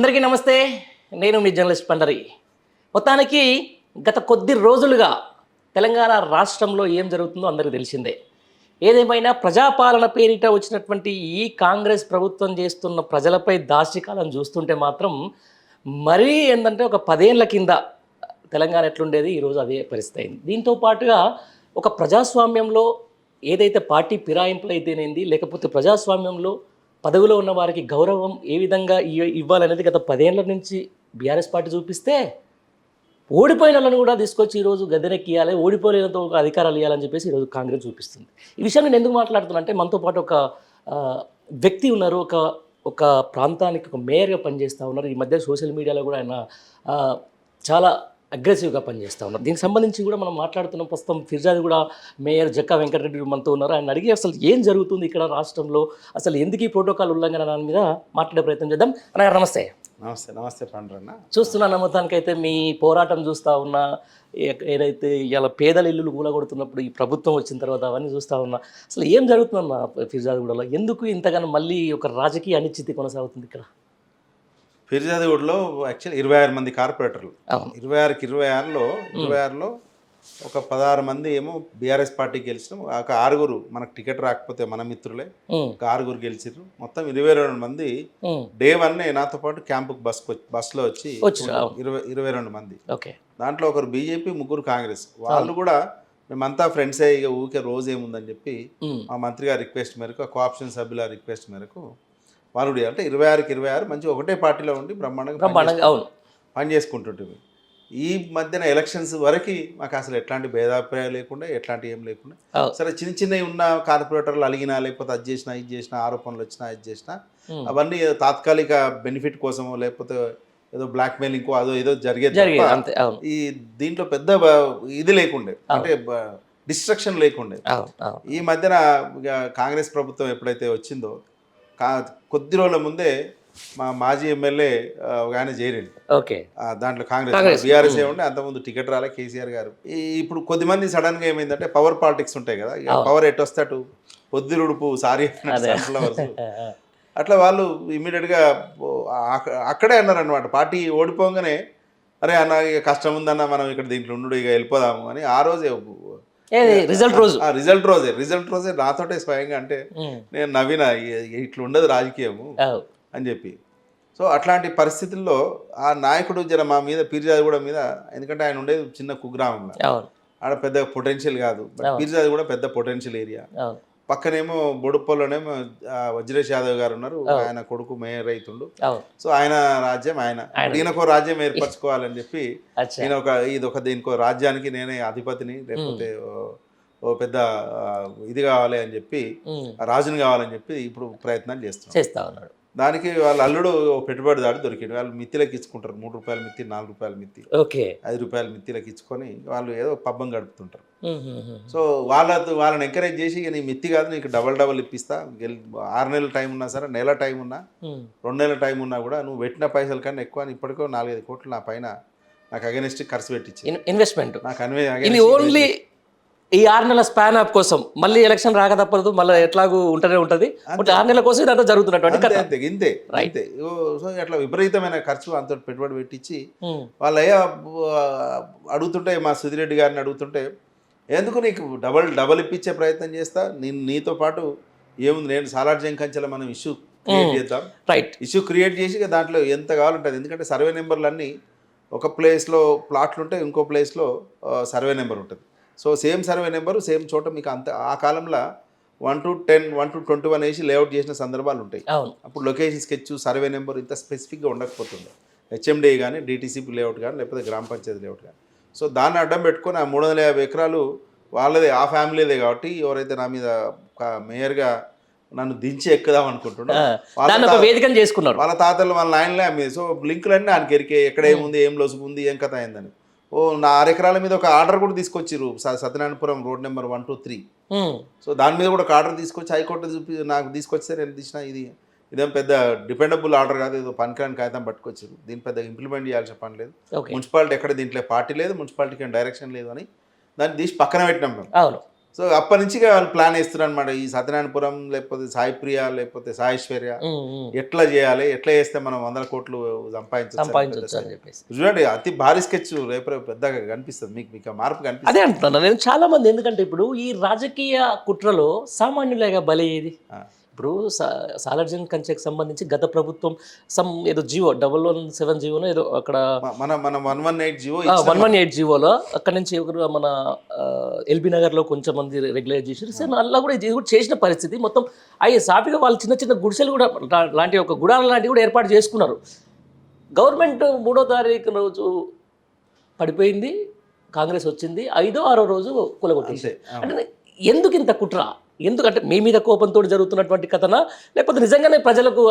అందరికీ నమస్తే. నేను మీ జర్నలిస్ట్ పండరి. మొత్తానికి గత కొద్ది రోజులుగా తెలంగాణ రాష్ట్రంలో ఏం జరుగుతుందో అందరికీ తెలిసిందే. ఏదేమైనా ప్రజాపాలన పేరిట వచ్చినటువంటి ఈ కాంగ్రెస్ ప్రభుత్వం చేస్తున్న ప్రజలపై దాష్టికాలను చూస్తుంటే మాత్రం మరీ ఏంటంటే ఒక 10 ఏళ్ల కింద తెలంగాణ ఎట్లుండేది ఈరోజు అదే పరిస్థితి అయింది. దీంతో పాటుగా ఒక ప్రజాస్వామ్యంలో ఏదైతే పార్టీ ఫిరాయింపులు అయితేనేంది, లేకపోతే ప్రజాస్వామ్యంలో పదవిలో ఉన్న వారికి గౌరవం ఏ విధంగా ఇవ్వాలనేది గత 10 ఏళ్ల నుంచి బీఆర్ఎస్ పార్టీ చూపిస్తే, ఓడిపోయిన వాళ్ళని కూడా తీసుకొచ్చి ఈరోజు గద్దెనెక్కియాలి, ఓడిపోలేనంతో ఒక అధికారాలు ఇవ్వాలని చెప్పేసి ఈరోజు కాంగ్రెస్ చూపిస్తుంది. ఈ విషయం నేను ఎందుకు మాట్లాడుతున్నా అంటే, మనతో పాటు ఒక వ్యక్తి ఉన్నారు, ఒక ప్రాంతానికి ఒక మేయర్గా పనిచేస్తూ ఉన్నారు. ఈ మధ్య సోషల్ మీడియాలో కూడా ఆయన చాలా అగ్రెసివ్గా పనిచేస్తూ ఉన్నారు. దీనికి సంబంధించి కూడా మనం మాట్లాడుతున్నాం. ప్రస్తుతం ఫిర్జాది కూడా మేయర్ జక్కా వెంకటరెడ్డి మనతో ఉన్నారు. ఆయన అడిగి అసలు ఏం జరుగుతుంది ఇక్కడ రాష్ట్రంలో, అసలు ఎందుకు ఈ ప్రోటోకాల్ ఉల్లంఘన దాని మీద మాట్లాడే ప్రయత్నం చేద్దాం. అన్నగారు నమస్తే. నమస్తే. నమస్తే పండ్రన్న. చూస్తున్నా మొత్తానికైతే మీ పోరాటం చూస్తూ ఉన్నా, ఏదైతే ఇలా పేదల ఇల్లులు కూలగొడుతున్నప్పుడు ఈ ప్రభుత్వం వచ్చిన తర్వాత అవన్నీ చూస్తూ ఉన్నా. అసలు ఏం జరుగుతుందన్న ఫిర్జాదిగూడలో, ఎందుకు ఇంతగానో మళ్ళీ ఒక రాజకీయ అనిశ్చితి కొనసాగుతుంది ఇక్కడ? ఫిర్జాదిగూడలో యాక్చువల్లీ 26 మంది కార్పొరేటర్లు. 26లో ఒక 16 మంది ఏమో బీఆర్ఎస్ పార్టీకి గెలిచినాం. ఒక 6 మనకు టికెట్ రాకపోతే మన మిత్రులే ఒక 6 గెలిచిర్రు. మొత్తం 22 మంది డే 1 నాతో పాటు క్యాంపుకి బస్సులో వచ్చి 22 మంది. దాంట్లో ఒకరు బీజేపీ, 3 కాంగ్రెస్. వాళ్ళు కూడా మేమంతా ఫ్రెండ్సే, ఇక ఊరికే రోజు ఏముందని చెప్పి మా మంత్రి గారి రిక్వెస్ట్ మేరకు, కోఆప్షన్ సభ్యుల రిక్వెస్ట్ మేరకు వాళ్ళు అంటే 26కి 26 మంచి ఒకటే పార్టీలో ఉండి బ్రహ్మాండంగా పని చేసుకుంటుంటుంది. ఈ మధ్యన ఎలక్షన్స్ వరకు మాకు అసలు ఎట్లాంటి భేదాభిప్రాయాలు లేకుండా, ఎట్లాంటి ఏం లేకుండా, సరే చిన్నవి ఉన్న కార్పొరేటర్లు అలిగినా, లేకపోతే అది చేసినా ఇది చేసినా, ఆరోపణలు వచ్చినా ఇది చేసినా, అవన్నీ తాత్కాలిక బెనిఫిట్ కోసమో లేకపోతే ఏదో బ్లాక్ మెయిలింగ్ ఏదో జరిగేది. ఈ దీంట్లో పెద్ద ఇది లేకుండే, అంటే డిస్ట్రక్షన్ లేకుండే. ఈ మధ్యన కాంగ్రెస్ ప్రభుత్వం ఎప్పుడైతే వచ్చిందో, కొద్ది రోజుల ముందే మా మాజీ ఎమ్మెల్యే ఒక ఆయన చేరిండు. దాంట్లో కాంగ్రెస్ బీఆర్ఎస్ ఉండే, అంతకుముందు టికెట్ రాలే కేసీఆర్ గారు. ఇప్పుడు కొద్దిమంది సడన్గా ఏమైందంటే పవర్ పాలిటిక్స్ ఉంటాయి కదా, పవర్ ఎటు వస్తే అటు పొద్దురుడుపు సారీ ఫ్లవర్స్ అట్లా వాళ్ళు ఇమ్మీడియట్గా అక్కడే అన్నారు అనమాట. పార్టీ ఓడిపోగానే అరే అన్న ఇక కష్టం ఉందన్న, మనం ఇక్కడ దీంట్లో ఉండు, ఇక వెళ్ళిపోదాము అని ఆ రోజే రిజల్ట్ రోజే నాతోటే స్వయంగా అంటే నేను నవ్విన, ఇట్లా ఉండదు రాజకీయము అని చెప్పి. సో అట్లాంటి పరిస్థితుల్లో ఆ నాయకుడు జర మా మీద, పీర్జాదిగూడ మీద, ఎందుకంటే ఆయన ఉండేది చిన్న కుగ్రామంలో, ఆడ పెద్ద పొటెన్షియల్ కాదు. పీర్జాదిగూడ పెద్ద పొటెన్షియల్ ఏరియా. పక్కనేమో బొడుప్పల్లోనేమో వజ్రేష్ యాదవ్ గారు ఉన్నారు, ఆయన కొడుకు మేయర్ రైతుండు. సో ఆయన రాజ్యం ఈయనకో రాజ్యం ఏర్పరచుకోవాలని చెప్పి ఈయన దీనికో రాజ్యానికి నేనే అధిపతిని, లేకపోతే ఓ పెద్ద ఇది కావాలి అని చెప్పి, రాజుని కావాలని చెప్పి ఇప్పుడు ప్రయత్నాలు చేస్తా ఉన్నాడు. దానికి వాళ్ళ అల్లుడు పెట్టుబడిదారు దొరికిండు. వాళ్ళు మిత్తిలకు ఇచ్చుకుంటారు, 3 రూపాయల మిత్తి, 4 రూపాయల మిత్తి, 5 రూపాయల మిత్తిలకు ఇచ్చుకొని వాళ్ళు ఏదో పబ్బం గడుపుతుంటారు. సో వాళ్ళని ఎంకరేజ్ చేసి, నీ మిత్తి కాదు నీకు డబల్ ఇప్పిస్తా, 6 నెలల టైం ఉన్నా సరే, నెల టైం ఉన్నా, 2 నెలల టైం ఉన్నా కూడా నువ్వు పెట్టిన పైసల కన్నా ఎక్కువ, ఇప్పటికో 4-5 కోట్లు నా పైన నాకు అగెనిస్ట్ ఖర్చు పెట్టించి ఇన్వెస్ట్మెంట్ నాకు ఓన్లీ ఈ 6 నెలల స్పాన్ అప్ కోసం. మళ్ళీ ఎలక్షన్ రాక తప్పదు, మళ్ళీ ఎట్లాగూ ఉంటూనే ఉంటుంది. 6 నెలల కోసం ఇదంతా జరుగుతున్నటువంటి ఇంతే. సో అట్లా విపరీతమైన ఖర్చు అంత పెట్టుబడి పెట్టించి వాళ్ళ అడుగుతుంటే, మా సుధిరెడ్డి గారిని అడుగుతుంటే, ఎందుకు నీకు డబల్ ఇప్పించే ప్రయత్నం చేస్తా, నీతో పాటు ఏముంది, నేను సాలార్ జంకంచెల మనం ఇష్యూ క్రియేట్ చేద్దాం. ఇష్యూ క్రియేట్ చేసి దాంట్లో ఎంత కావాలంటుంది. ఎందుకంటే సర్వే నెంబర్లు అన్నీ ఒక ప్లేస్లో ప్లాట్లు ఉంటాయి, ఇంకో ప్లేస్లో సర్వే నెంబర్ ఉంటుంది. So same survey number same చోట మీకు అంత ఆ కాలంలో 1 to 10, 1 to 21 వేసి లేఅవుట్ చేసిన సందర్భాలు ఉంటాయి. అప్పుడు లొకేషన్ స్కెచ్, సర్వే నెంబర్ ఇంత స్పెసిఫిక్గా ఉండకపోతుండే. హెచ్ఎండి కానీ, డిటీసీపీ లేఅవుట్ కానీ, లేకపోతే గ్రామ పంచాయతీ లేఅవుట్ కానీ. సో దాన్ని అడ్డం పెట్టుకొని ఆ 350 ఎకరాలు వాళ్ళదే, ఆ ఫ్యామిలీదే. కాబట్టి ఎవరైతే నా మీద మేయర్గా నన్ను దించి ఎక్కుదాం అనుకుంటున్నాడు, వాళ్ళ తాతలు వాళ్ళ నాయనలే అమ్మేది. సో లింకులన్నీ ఆయనకి ఎరికే, ఎక్కడ ఏముంది, ఏం లొసుగు ఉంది, ఏం కథ అయిందని. నా 6 ఎకరాల మీద ఒక ఆర్డర్ కూడా తీసుకొచ్చిర్రు, సత్యనారాయణపురం రోడ్ నెంబర్ 1 to 3. సో దాని మీద కూడా ఒక ఆర్డర్ తీసుకొచ్చి హైకోర్టు నాకు తీసుకొస్తే నేను తీసిన, ఇదేం పెద్ద డిపెండబుల్ ఆర్డర్ కాదు, ఏదో పనికిరాని కాగితం పట్టుకొచ్చారు, దీని పెద్ద ఇంప్లిమెంట్ చేయాల్సిన పని లేదు, మున్సిపాలిటీ ఎక్కడ దీంట్లో పార్టీ లేదు, మున్సిపాలిటీకి ఏం డైరెక్షన్ లేదు అని దాన్ని తీసి పక్కన పెట్టినాం మేము. సో అప్పటి నుంచి ఇక వాళ్ళు ప్లాన్ వేస్తున్నారు అనమాట. ఈ సత్యనారాయణపురం లేకపోతే సాయిప్రియ లేకపోతే సాయేశ్వర్య ఎట్లా చేయాలి, ఎట్లా చేస్తే మనం 100 కోట్లు సంపాదించవచ్చు అని చెప్పేసి. చూడండి అతి భారీ స్కెచ్ రేపు పెద్దగా కనిపిస్తుంది మీకు ఆ మార్పు కనిపిస్తుంది. అదే అంటున్నాను నేను చాలా మంది. ఎందుకంటే ఇప్పుడు ఈ రాజకీయ కుట్రలో సామాన్యులేగా బలయ్యేది. ఇప్పుడు సాలార్జంగ్ కంచెకి సంబంధించి గత ప్రభుత్వం ఏదో జీవో 117 జీవోనో ఏదో అక్కడ మన 118 జీవో 118 జీవోలో అక్కడ నుంచి ఒకరు మన ఎల్బీ నగర్లో కొంచెం మంది రెగ్యులైజ్ చేశారు. సో అలా కూడా ఇది కూడా చేసిన పరిస్థితి మొత్తం అయ్యే సాఫీగా వాళ్ళు చిన్న చిన్న గుడిసెలు కూడా లాంటి ఒక గుడాల లాంటివి కూడా ఏర్పాటు చేసుకున్నారు. గవర్నమెంట్ 3వ తారీఖు రోజు పడిపోయింది, కాంగ్రెస్ వచ్చింది, 5వ 6వ రోజు కూలగొట్టేసి. అంటే ఎందుకు ఇంత కుట్ర? ఎందుకంటే మీ మీద కోపంతో జరుగుతున్నటువంటి కథనా, లేకపోతే నిజంగానే ప్రజలకు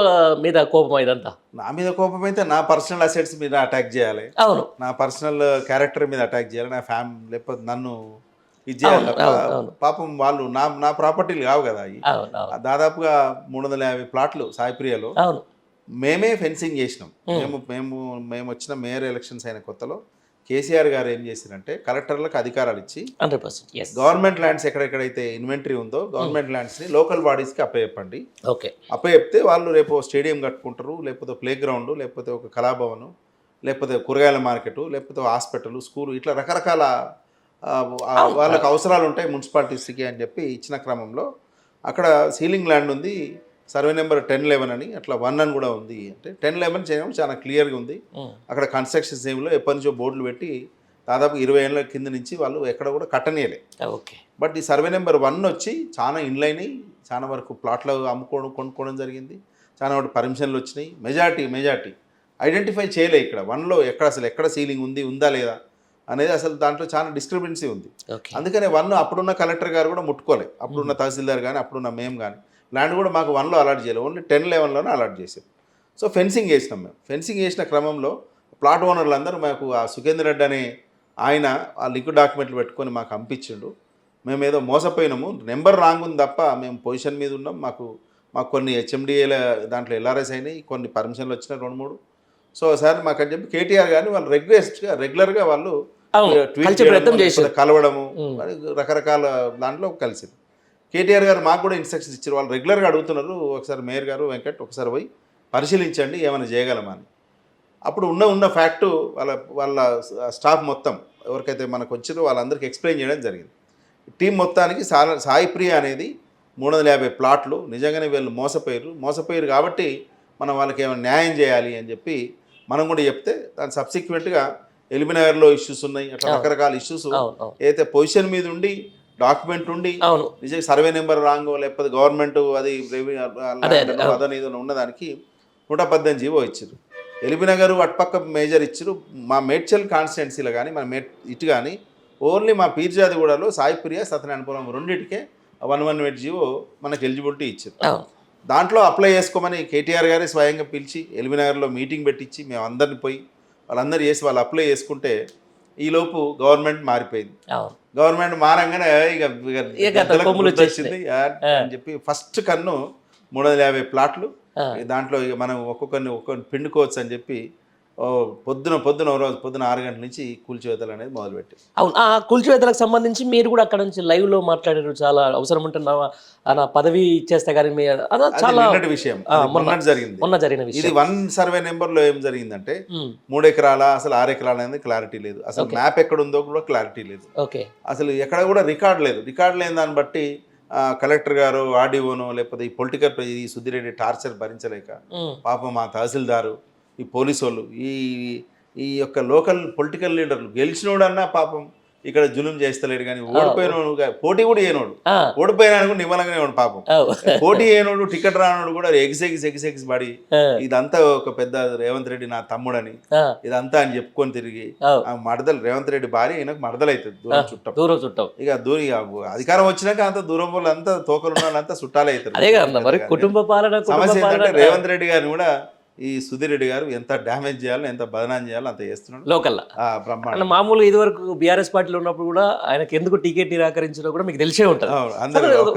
మీద కోపం ఇదంతా? నా మీద కోపం అయితే నా పర్సనల్ అసెట్స్ మీద అటాక్ చేయాలి, అవును, నా పర్సనల్ క్యారెక్టర్ మీద అటాక్ చేయాలి, నా ఫ్యామిలీ లేకపోతే నన్ను ఇది చేయాలి. పాపం వాళ్ళు నా ప్రాపర్టీలు కావు కదా అవి. దాదాపుగా 350 ప్లాట్లు సాయిప్రియలో మేమే ఫెన్సింగ్ చేసినాం. మేము వచ్చిన మేయర్ ఎలక్షన్స్ అయిన కొత్తలో కేసీఆర్ గారు ఏం చేశారంటే కలెక్టర్లకు అధికారాలు ఇచ్చి 100% గవర్నమెంట్ ల్యాండ్స్ ఎక్కడెక్కడైతే ఇన్వెంటరీ ఉందో గవర్నమెంట్ ల్యాండ్స్ని లోకల్ బాడీస్కి అప్పచెప్పండి. ఓకే, అప్పచెప్తే వాళ్ళు రేపు స్టేడియం కట్టుకుంటారు, లేకపోతే ప్లే గ్రౌండ్, లేకపోతే ఒక కళాభవను, లేకపోతే కూరగాయల మార్కెట్, లేకపోతే హాస్పిటల్, స్కూల్, ఇట్లా రకరకాల వాళ్ళకి అవసరాలు ఉంటాయి మున్సిపాలిటీస్కి అని చెప్పి ఇచ్చిన క్రమంలో అక్కడ సీలింగ్ ల్యాండ్ ఉంది, సర్వే నెంబర్ 1011 అని, అట్లా 1 అని కూడా ఉంది. అంటే 1011 చేయడం చాలా క్లియర్గా ఉంది. అక్కడ కన్స్ట్రక్షన్ సేమ్లో ఎప్పటి నుంచో బోర్డులు పెట్టి దాదాపు 20 ఏళ్ళ కింద నుంచి వాళ్ళు ఎక్కడ కూడా కట్టనీయలే. ఓకే, బట్ ఈ సర్వే నెంబర్ 1 వచ్చి చాలా ఇండ్లైన్ అయ్యి చాలా వరకు ప్లాట్లు కొనుక్కోవడం జరిగింది, చాలా వరకు పర్మిషన్లు వచ్చినాయి. మెజార్టీ ఐడెంటిఫై చేయలే ఇక్కడ 1లో ఎక్కడ సీలింగ్ ఉందా లేదా అనేది అసలు దాంట్లో చాలా డిస్క్రిపెన్సీ ఉంది. అందుకనే 1 అప్పుడున్న కలెక్టర్ గారు కూడా ముట్టుకోలే, అప్పుడున్న తహసీల్దార్ కానీ అప్పుడున్న మేము కానీ ల్యాండ్ కూడా మాకు 1లో అలాట్ చేయలేదు, ఓన్లీ 1011లోనే అలాట్ చేసాం. సో ఫెన్సింగ్ వేసినాం మేము. ఫెన్సింగ్ వేసిన క్రమంలో ప్లాట్ ఓనర్లు అందరూ మాకు ఆ సుఖేందర్ రెడ్డి అనే ఆయన ఆ లిక్విడ్ డాక్యుమెంట్లు పెట్టుకొని మాకు పంపించిండు. మేము ఏదో మోసపోయినాము, నెంబర్ రాంగ్ ఉంది తప్ప మేము పొజిషన్ మీద ఉన్నాం, మాకు కొన్ని హెచ్ఎండిఏల దాంట్లో ఎల్ఆర్ఎస్ అయినాయి, కొన్ని పర్మిషన్లు వచ్చినాయి 2-3. సో సార్ మాకు అని చెప్పి కేటీఆర్ కానీ వాళ్ళు రెగ్యులర్గా వాళ్ళు కలవడము రకరకాల దాంట్లో కలిసింది. కేటీఆర్ గారు మాకు కూడా ఇన్స్ట్రక్షన్స్ ఇచ్చారు, వాళ్ళు రెగ్యులర్గా అడుగుతున్నారు, ఒకసారి మేయర్ గారు వెంకట్ ఒకసారి పోయి పరిశీలించండి ఏమైనా చేయగలమని. అప్పుడు ఉన్న ఫ్యాక్టు వాళ్ళ స్టాఫ్ మొత్తం ఎవరికైతే మనకు వచ్చిందో వాళ్ళందరికీ ఎక్స్ప్లెయిన్ చేయడం జరిగింది. టీం మొత్తానికి సాయిప్రియ అనేది 350 ప్లాట్లు నిజంగానే వీళ్ళు మోసపోయారు కాబట్టి మనం వాళ్ళకి ఏమైనా న్యాయం చేయాలి అని చెప్పి మనం కూడా చెప్తే దాని సబ్సిక్వెంట్గా ఎల్బీనగర్లో ఇష్యూస్ ఉన్నాయి, అట్లా రకరకాల ఇష్యూస్ ఏదైతే పొజిషన్ మీద ఉండి డాక్యుమెంట్ ఉండి నిజంగా సర్వే నెంబర్ రాంగో లేకపోతే గవర్నమెంట్ అది అదని ఉన్నదానికి 118 జీవో ఇచ్చారు. ఎల్బీనగర్ అటుపక్క మేజర్ ఇచ్చారు. మా మేడ్చల్ కాన్స్టిట్యున్సీలో కానీ మన ఇటు కానీ ఓన్లీ మా పీర్జాదిగూడలో సాయిప్రియ సత్యనారాయణపురం రెండింటికే 118 జీవో మనకు ఎలిజిబిలిటీ ఇచ్చారు. దాంట్లో అప్లై చేసుకోమని కేటీఆర్ గారే స్వయంగా పిలిచి ఎల్బీనగర్లో మీటింగ్ పెట్టించి మేము అందరిని పోయి వాళ్ళందరూ చేసి వాళ్ళు అప్లై చేసుకుంటే ఈలోపు గవర్నమెంట్ మారిపోయింది. గవర్నమెంట్ మారంగానే వచ్చింది అని చెప్పి ఫస్ట్ కన్ను 350 ప్లాట్లు, దాంట్లో ఇక మనం ఒక్కొక్కరిని పిండుకోవచ్చు అని చెప్పి పొద్దున 6 గంటల నుంచి కూల్చివేతలు అనేది మొదలుపెట్టి. అవును, ఆ కూల్చివేతలకు సంబంధించి మీరు కూడా అక్కడ నుంచి లైవ్లో మాట్లాడారు. చాలా అవసరం ఉంటే నా పదవి ఇచ్చేస్తే కానీ చాలా విషయం జరిగిన విషయం. ఇది 1 సర్వే నెంబర్లో ఏం జరిగిందంటే 3 ఎకరాల అసలు 6 ఎకరాల అనేది క్లారిటీ లేదు, అసలు మ్యాప్ ఎక్కడ ఉందో కూడా క్లారిటీ లేదు, అసలు ఎక్కడ కూడా రికార్డ్ లేని దాన్ని బట్టి కలెక్టర్ గారు ఆర్డీఓను లేకపోతే ఈ పొలిటికల్ ఈ సుద్దిరెడ్డి టార్చర్ భరించలేక పాపం మా తహసీల్దారు ఈ పోలీసు వాళ్ళు ఈ యొక్క లోకల్ పొలిటికల్ లీడర్లు గెలిచినోడన్నా పాపం ఇక్కడ జులుం చేస్తలేడు, కానీ ఓడిపోయినోడు పోటీ కూడా చేయనోడు ఓడిపోయినా కూడా నిమ్మలంగానే వాడు పాపం, పోటీ చేయనోడు టికెట్ రానోడు కూడా ఎగిసెగిసి పడి ఇదంతా ఒక పెద్ద రేవంత్ రెడ్డి నా తమ్ముడని ఇదంతా అని చెప్పుకొని తిరిగి మడదలు రేవంత్ రెడ్డి భార్య ఈయనకు మడదలైతుంది, దూరం చుట్టం. ఇక అధికారం వచ్చినాక అంత దూరం వాళ్ళు అంతా తోకలున్న వాళ్ళంతా చుట్టాలే అవుతారు. కుటుంబ పాలన సమస్య ఏంటంటే రేవంత్ రెడ్డి గారిని కూడా ఈ సుధీర్ రెడ్డి గారు ఎంత డ్యామేజ్ చేయాలో ఎంత బదనాం చేయాలో అంత చేస్తున్నాడు లోకల్లా. బ్రహ్మాండ మామూలుగా ఇదివరకు బీఆర్ఎస్ పార్టీలో ఉన్నప్పుడు కూడా ఆయనకి ఎందుకు టికెట్ నిరాకరించినా కూడా మీకు తెలిసే ఉంటుంది.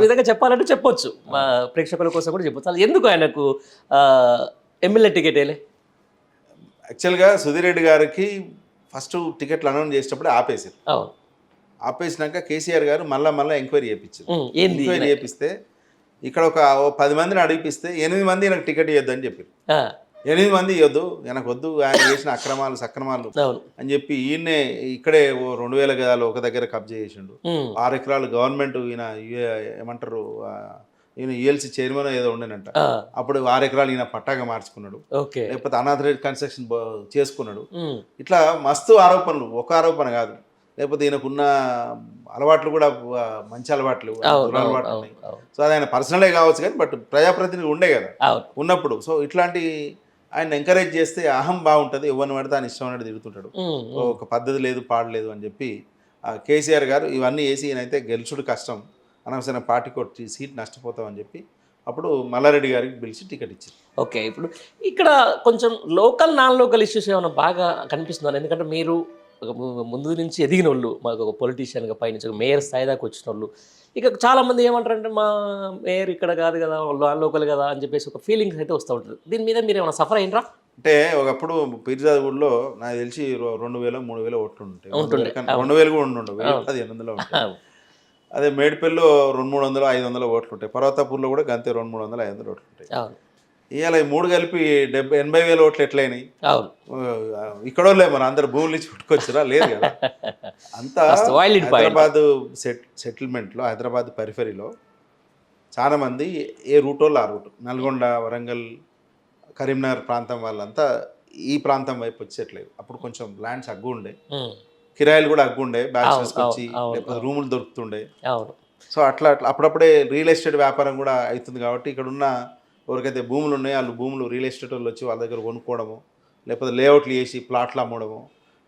విధంగా చెప్పాలంటే చెప్పొచ్చు, మా ప్రేక్షకుల కోసం కూడా చెప్పొచ్చు. అసలు ఎందుకు ఆయనకు ఎమ్మెల్యే టికెట్ వేయలే? యాక్చువల్గా సుధీర్ రెడ్డి గారికి ఫస్ట్ టికెట్లు అనౌన్స్ చేసేటప్పుడే ఆపేసినాక కేసీఆర్ గారు మళ్ళీ ఎంక్వైరీ చేయించారు. ఏంది ఎంక్వైరీ చేపిస్తే ఇక్కడ ఒక 10 మందిని అడిగిపిస్తే 8 మంది నాకు టికెట్ ఇవ్వద్దని చెప్పారు. 8 మంది ఇవ్వద్దు, నాకు వద్దు, ఆయన చేసిన అక్రమాలు సక్రమాలు అవును అని చెప్పి ఈయన్నే ఇక్కడే 2000 గదాలు ఒక దగ్గర కబ్జా చేసిండు. 6 ఎకరాలు గవర్నమెంట్ ఈయన ఏమంటారు ఈయన యుఎల్సి చైర్మన్ ఏదో ఉండేనంట. అప్పుడు 6 ఎకరాలు ఈయన పట్టాగా మార్చుకున్నాడు, ఓకే లేకపోతే అనాథరైజ్ కన్స్ట్రక్షన్ చేసుకున్నాడు. ఇట్లా మస్తు ఆరోపణలు, ఒక ఆరోపణ కాదు. లేకపోతే ఈయనకున్న అలవాట్లు కూడా మంచి అలవాట్లు, దురలవాట్లు ఉన్నాయి. సో అది ఆయన పర్సనలే కావచ్చు కానీ బట్ ప్రజాప్రతినిధి ఉండే కదా ఉన్నప్పుడు. సో ఇట్లాంటి ఆయన ఎంకరేజ్ చేస్తే అహం బాగుంటుంది, ఎవరిని పడితే ఆయన ఇష్టం అనేది తిడుతుంటాడు, ఒక పద్ధతి లేదు పాడలేదు అని చెప్పి కేసీఆర్ గారు ఇవన్నీ వేసి ఈయనైతే గెలుచుడు కష్టం, అనవసరం పార్టీ కొట్టి సీట్ నష్టపోతామని చెప్పి అప్పుడు మల్లారెడ్డి గారికి పిలిచి టికెట్ ఇచ్చింది. ఓకే, ఇప్పుడు ఇక్కడ కొంచెం లోకల్ నాన్ లోకల్ ఇష్యూస్ ఏమైనా బాగా కనిపిస్తున్నారు. ఎందుకంటే మీరు ముందు నుంచి ఎదిగిన వాళ్ళు, మాకు ఒక పొలిటీషియన్గా పైనుంచి ఒక మేయర్ స్థాయి దాకా వచ్చిన వాళ్ళు, ఇక చాలామంది ఏమంటారంటే మా మేయర్ ఇక్కడ కాదు కదా, నాన్ లోకల్ కదా అని చెప్పేసి ఒక ఫీలింగ్స్ అయితే వస్తూ ఉంటుంది. దీని మీద మీరు ఏమైనా సఫర్ అయినరా? అంటే ఒకప్పుడు పీర్జాదగూడలో నాకు తెలిసి 2000-3000 ఓట్లు ఉంటాయి, 2000 కూడా ఉండవు, 1500 ఉంటాయి. అదే మేడిపల్లిలో 200-300-500 ఓట్లు ఉంటాయి, పర్వతాపూర్లో కూడా గంతే 200-300-500 ఓట్లు ఉంటాయి. ఇవాళ ఈ 3 కలిపి 80,000 ఓట్లు ఎట్లయినాయి? ఇక్కడోళ్ళే మన అందరు భూములు ఇచ్చి పుట్టుకొచ్చారా? లేదు కదా. అంతా హైదరాబాద్ సెటిల్మెంట్లో, హైదరాబాద్ పరిఫరీలో చాలా మంది ఏ రూట్ వాళ్ళు ఆ రూట్, నల్గొండ, వరంగల్, కరీంనగర్ ప్రాంతం వాళ్ళంతా ఈ ప్రాంతం వైపు వచ్చేట్లేదు. అప్పుడు కొంచెం ల్యాండ్స్ అగ్గు ఉండే, కిరాయిలు కూడా అగ్గు ఉండే, బ్యాచిలర్స్కి వచ్చి లేకపోతే రూములు దొరుకుతుండే. సో అట్లా అప్పుడప్పుడే రియల్ ఎస్టేట్ వ్యాపారం కూడా అవుతుంది కాబట్టి ఇక్కడ ఉన్న ఎవరికైతే భూములు ఉన్నాయో వాళ్ళు భూములు రియల్ ఎస్టేట్ వాళ్ళు వచ్చి వాళ్ళ దగ్గర కొనుక్కోవడము, లేకపోతే లేఅవుట్లు చేసి ప్లాట్లు అమ్మడము,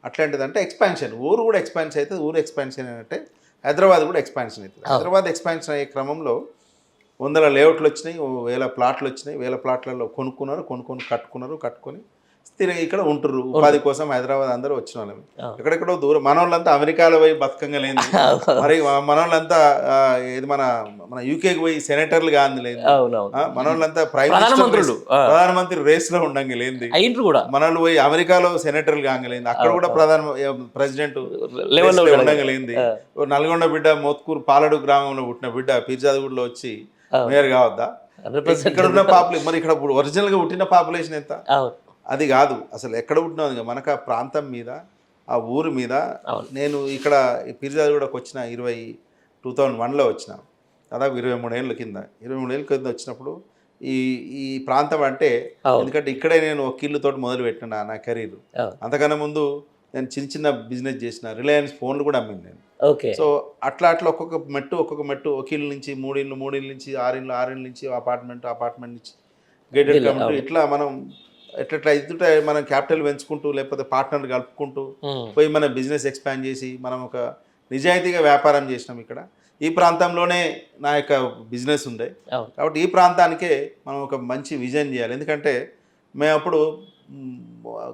అట్లాంటిది. అంటే ఎక్స్పాన్షన్, ఊరు కూడా ఎక్స్పాన్షన్ అవుతుంది. ఊరు ఎక్స్పాన్షన్ అంటే హైదరాబాద్ కూడా ఎక్స్పాన్షన్ అవుతుంది. హైదరాబాద్ ఎక్స్పాన్షన్ అయ్యే క్రమంలో 100 లేఅవుట్లు వచ్చినాయి, 1000 ప్లాట్లు వచ్చినాయి, 1000 ప్లాట్లలో కట్టుకొని స్థిరంగా ఇక్కడ ఉంటుర్రు. ఉపాధి కోసం హైదరాబాద్ అందరూ వచ్చిన వాళ్ళమి. ఎక్కడెక్కడో దూరం మనోళ్ళంతా అమెరికాలో పోయి బతకంగా లేదు, మరి మనోళ్ళంతా ఇది మన యూకేకి పోయి సెనేటర్లు కాని లేదు, మనోళ్ళంతా ప్రధానమంత్రి రేస్ లో ఉండంగా లేని, మనోళ్ళు పోయి అమెరికాలో సెనేటర్లు కాగలేదు, అక్కడ కూడా ప్రెసిడెంట్ ఉండంగా లేని. నల్గొండ బిడ్డ మోత్కూరు పాలడు గ్రామంలో పుట్టిన బిడ్డ పీర్జాదగూడలో వచ్చి మేయర్ కావద్దా? ఇక్కడ ఉన్న పాపులేషన్, మరి ఇక్కడ ఒరిజినల్ గా పుట్టిన పాపులేషన్ ఎంత? అది కాదు అసలు ఎక్కడ పుట్టినా మనకు ఆ ప్రాంతం మీద, ఆ ఊరు మీద. నేను ఇక్కడ పీర్జాదగూడకు వచ్చిన 2001లో వచ్చిన, దాదాపు 23 ఏళ్ళ కింద వచ్చినప్పుడు ఈ ప్రాంతం అంటే, ఎందుకంటే ఇక్కడే నేను ఒక ఇల్లుతోటి మొదలు పెట్టిన నా కెరీర్. అంతకన్నా ముందు నేను చిన్న బిజినెస్ చేసిన, రిలయన్స్ ఫోన్లు కూడా అమ్మింది నేను. సో అట్లా ఒక్కొక్క మెట్టు ఒక ఇల్లు నుంచి 3 ఇళ్ళు నుంచి 6 ఇళ్ళు నుంచి అపార్ట్మెంట్ నుంచి గేటెడ్ కమ్యూనిటీ, ఇట్లా మనం ఎట్లా ఎదుట మనం క్యాపిటల్ పెంచుకుంటూ లేకపోతే పార్ట్నర్ కలుపుకుంటూ పోయి మన బిజినెస్ ఎక్స్పాండ్ చేసి మనం ఒక నిజాయితీగా వ్యాపారం చేసినాం. ఇక్కడ ఈ ప్రాంతంలోనే నా యొక్క బిజినెస్ ఉండే కాబట్టి ఈ ప్రాంతానికే మనం ఒక మంచి విజన్ చేయాలి. ఎందుకంటే మేము అప్పుడు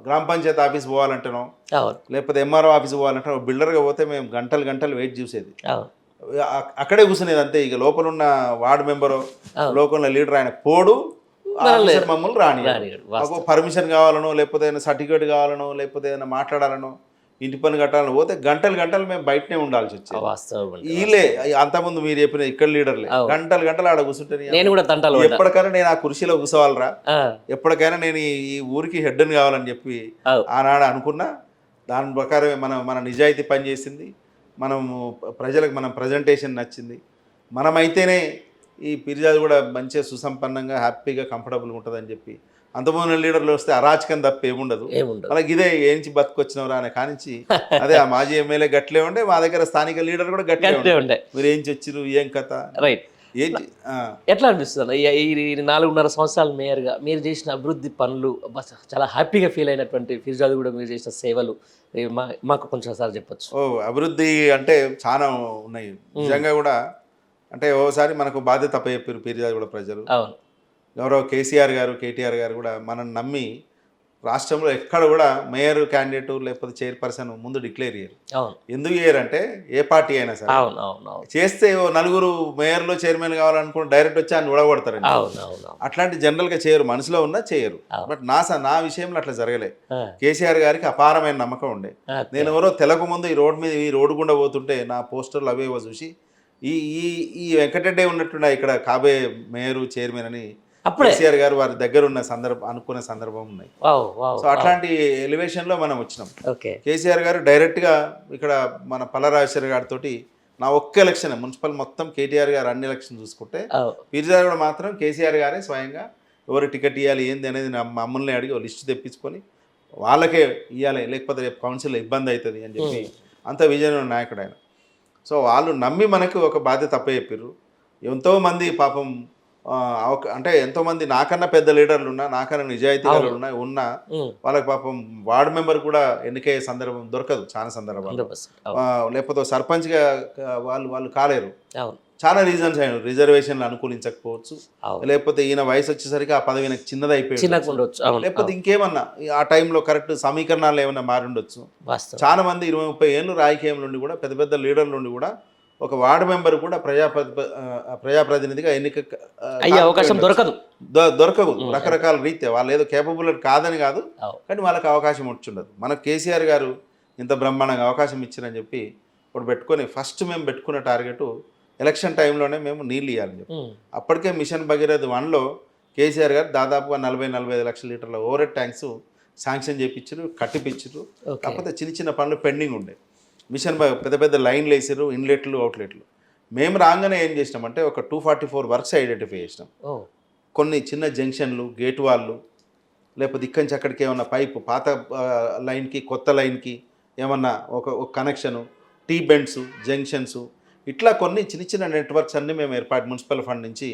గ్రామ పంచాయతీ ఆఫీస్ పోవాలంటున్నాం, లేకపోతే ఎంఆర్ఓ ఆఫీస్ పోవాలంటే బిల్డర్గా పోతే మేము గంటలు వెయిట్ చూసేది, అక్కడే కూర్చునేది అంతే. ఇక లోపల ఉన్న వార్డు మెంబరు, లోకల్ లీడర్ ఆయన పోడు, మమ్మల్ని రాని మాకు పర్మిషన్ కావాలనో, లేకపోతే ఏదైనా సర్టిఫికేట్ కావాలనో, లేకపోతే ఏదైనా మాట్లాడాలనో, ఇంటి పని కట్టాలని పోతే గంటలు మేము బయటనే ఉండాల్సి వచ్చేది. వీళ్ళే అంతకుముందు మీరు చెప్పిన ఇక్కడ లీడర్లే గంటలు ఆడ కూర్చుంటే ఎప్పటికైనా నేను ఆ కుర్చీలో కూర్చోవాలరా, ఎప్పటికైనా నేను ఈ ఊరికి హెడ్ని కావాలని చెప్పి ఆనాడు అనుకున్నా. దాని ప్రకారమే మన నిజాయితీ పనిచేసింది, ప్రజలకు మనం ప్రజెంటేషన్ నచ్చింది. మనమైతేనే ఈ పీర్జాది కూడా మంచిగా సుసంపన్నంగా హ్యాపీగా కంఫర్టబుల్గా ఉంటుందని చెప్పి. అంతమంది లీడర్లు వస్తే అరాచకం తప్ప ఏముండదు, మనకి ఇదే ఏంచి బతుకొచ్చినవరా అనే కానించి అదే ఆ మాజీ ఎమ్మెల్యే గట్లే ఉండే, మా దగ్గర స్థానిక లీడర్ కూడా గట్లే ఉండే. మీరు ఏంచి వచ్చిరు, ఏం కథ, ఎట్లా అనిపిస్తుంది ఈ 4.5 సంవత్సరాలు మేయర్గా మీరు చేసిన అభివృద్ధి పనులు, చాలా హ్యాపీగా ఫీల్ అయినటువంటి పీర్జాది కూడా మీరు చేసిన సేవలు మాకు కొంచెం సార్ చెప్పొచ్చు? అభివృద్ధి అంటే చాలా ఉన్నాయి నిజంగా కూడా. అంటే ఓసారి మనకు బాధ్యత అప్పచెప్పారు పీర్జాదగూడ ప్రజలు, గౌరవ కేసీఆర్ గారు, కేటీఆర్ గారు కూడా మనల్ని నమ్మి రాష్ట్రంలో ఎక్కడ కూడా మేయర్ క్యాండిడేట్ లేకపోతే చైర్పర్సన్ ముందు డిక్లేర్ చేయరు. అవును ఎందుకు చేయరంటే ఏ పార్టీ అయినా సరే అవును అవును అవును చేస్తే ఓ నలుగురు మేయర్లు చైర్మన్ కావాలనుకుని డైరెక్ట్ వచ్చి ఆయన ఉడగొడతారండి. అవును అవును అట్లాంటి జనరల్గా చేయరు, మనసులో ఉన్నా చేయరు. బట్ నా విషయంలో అట్లా జరగలే. కేసీఆర్ గారికి అపారమైన నమ్మకం ఉండే. నేను ఎవరో తెలకు ముందు ఈ రోడ్డు గుండా పోతుంటే నా పోస్టర్లు అవేవో చూసి ఈ ఈ ఈ వెంకటరెడ్డి ఉన్నట్టున్నా ఇక్కడ కాబోయే మేయరు చైర్మన్ అని అప్పుడే కేసీఆర్ గారు వారి దగ్గర ఉన్న అనుకున్న సందర్భం ఉన్నాయి. వావ్ వావ్ సో అట్లాంటి ఎలివేషన్లో మనం వచ్చినాం. ఓకే కేసీఆర్ గారు డైరెక్ట్గా ఇక్కడ మన పల్లరాజేశ్వర గారితో నా ఒక్క ఎలక్షన్ మున్సిపల్ మొత్తం కేటీఆర్ గారు అన్ని ఎలక్షన్ చూసుకుంటే పీర్జాద్ కూడా మాత్రం కేసీఆర్ గారే స్వయంగా ఎవరు టికెట్ ఇవ్వాలి ఏంది అనేది మమ్మల్ని అడిగి ఒక లిస్టు తెప్పించుకొని వాళ్ళకే ఇవ్వాలి, లేకపోతే రేపు కౌన్సిల్లో ఇబ్బంది అవుతుంది అని చెప్పి అంత విజయనగర నాయకుడు ఆయన. సో వాళ్ళు నమ్మి మనకు ఒక బాధ్యత అప్పచెప్పారు. ఎంతోమంది పాపం అంటే ఎంతోమంది నాకన్నా పెద్ద లీడర్లు ఉన్నా, నాకన్నా నిజాయితీలు ఉన్నా వాళ్ళకి పాపం వార్డు మెంబర్ కూడా ఎన్నికయ్యే సందర్భం దొరకదు చాలా సందర్భాలు. లేకపోతే సర్పంచ్గా వాళ్ళు కాలేరు. చాలా రీజన్స్ అయిన రిజర్వేషన్లు అనుకూలించకపోవచ్చు, లేకపోతే ఈయన వయసు వచ్చేసరికి ఆ పదవి నాకు చిన్నదైపోయింది, లేకపోతే ఇంకేమన్నా ఆ టైంలో కరెక్ట్ సమీకరణాలు ఏమన్నా మారి ఉండొచ్చు. చాలా మంది 20-30 ఏళ్ళు రాజకీయం నుండి కూడా పెద్ద పెద్ద లీడర్ల నుండి కూడా ఒక వార్డు మెంబర్ కూడా ప్రజాప్రతినిధిగా ఎన్నిక అయ్యే అవకాశం దొరకదు రకరకాల రీత్యా. వాళ్ళు ఏదో కేపబుల్ కాదని కాదు, కానీ వాళ్ళకి అవకాశం వచ్చుండదు. మనకు కేసీఆర్ గారు ఇంత బ్రహ్మాండంగా అవకాశం ఇచ్చారని చెప్పి ఇప్పుడు పెట్టుకొని ఫస్ట్ మేము పెట్టుకున్న టార్గెట్ ఎలక్షన్ టైంలోనే మేము నీళ్ళు ఇవ్వాలని చెప్పి. అప్పటికే మిషన్ భగీరథ 1లో కేసీఆర్ గారు దాదాపుగా 40-45 లక్షల లీటర్ల ఓవర్ హెడ్ ట్యాంక్స్ శాంక్షన్ చేయించారు, కట్టిపించారు. కాకపోతే చిన్న చిన్న పనులు పెండింగ్ ఉండే. మిషన్ పెద్ద పెద్ద లైన్లు వేసారు, ఇన్లెట్లు అవుట్లెట్లు. మేము రాగానే ఏం చేసినామంటే ఒక 244 వర్క్స్ ఐడెంటిఫై చేసినాం. కొన్ని చిన్న జంక్షన్లు, గేట్ వాళ్ళు, లేకపోతే ఇక్కడి నుంచి అక్కడికి ఏమన్నా పైపు పాత లైన్కి కొత్త లైన్కి ఏమన్నా ఒక కనెక్షను, టీ బెండ్స్, జంక్షన్స్, ఇట్లా కొన్ని చిన్న చిన్న నెట్వర్క్స్ అన్నీ మేము మున్సిపల్ ఫండ్ నుంచి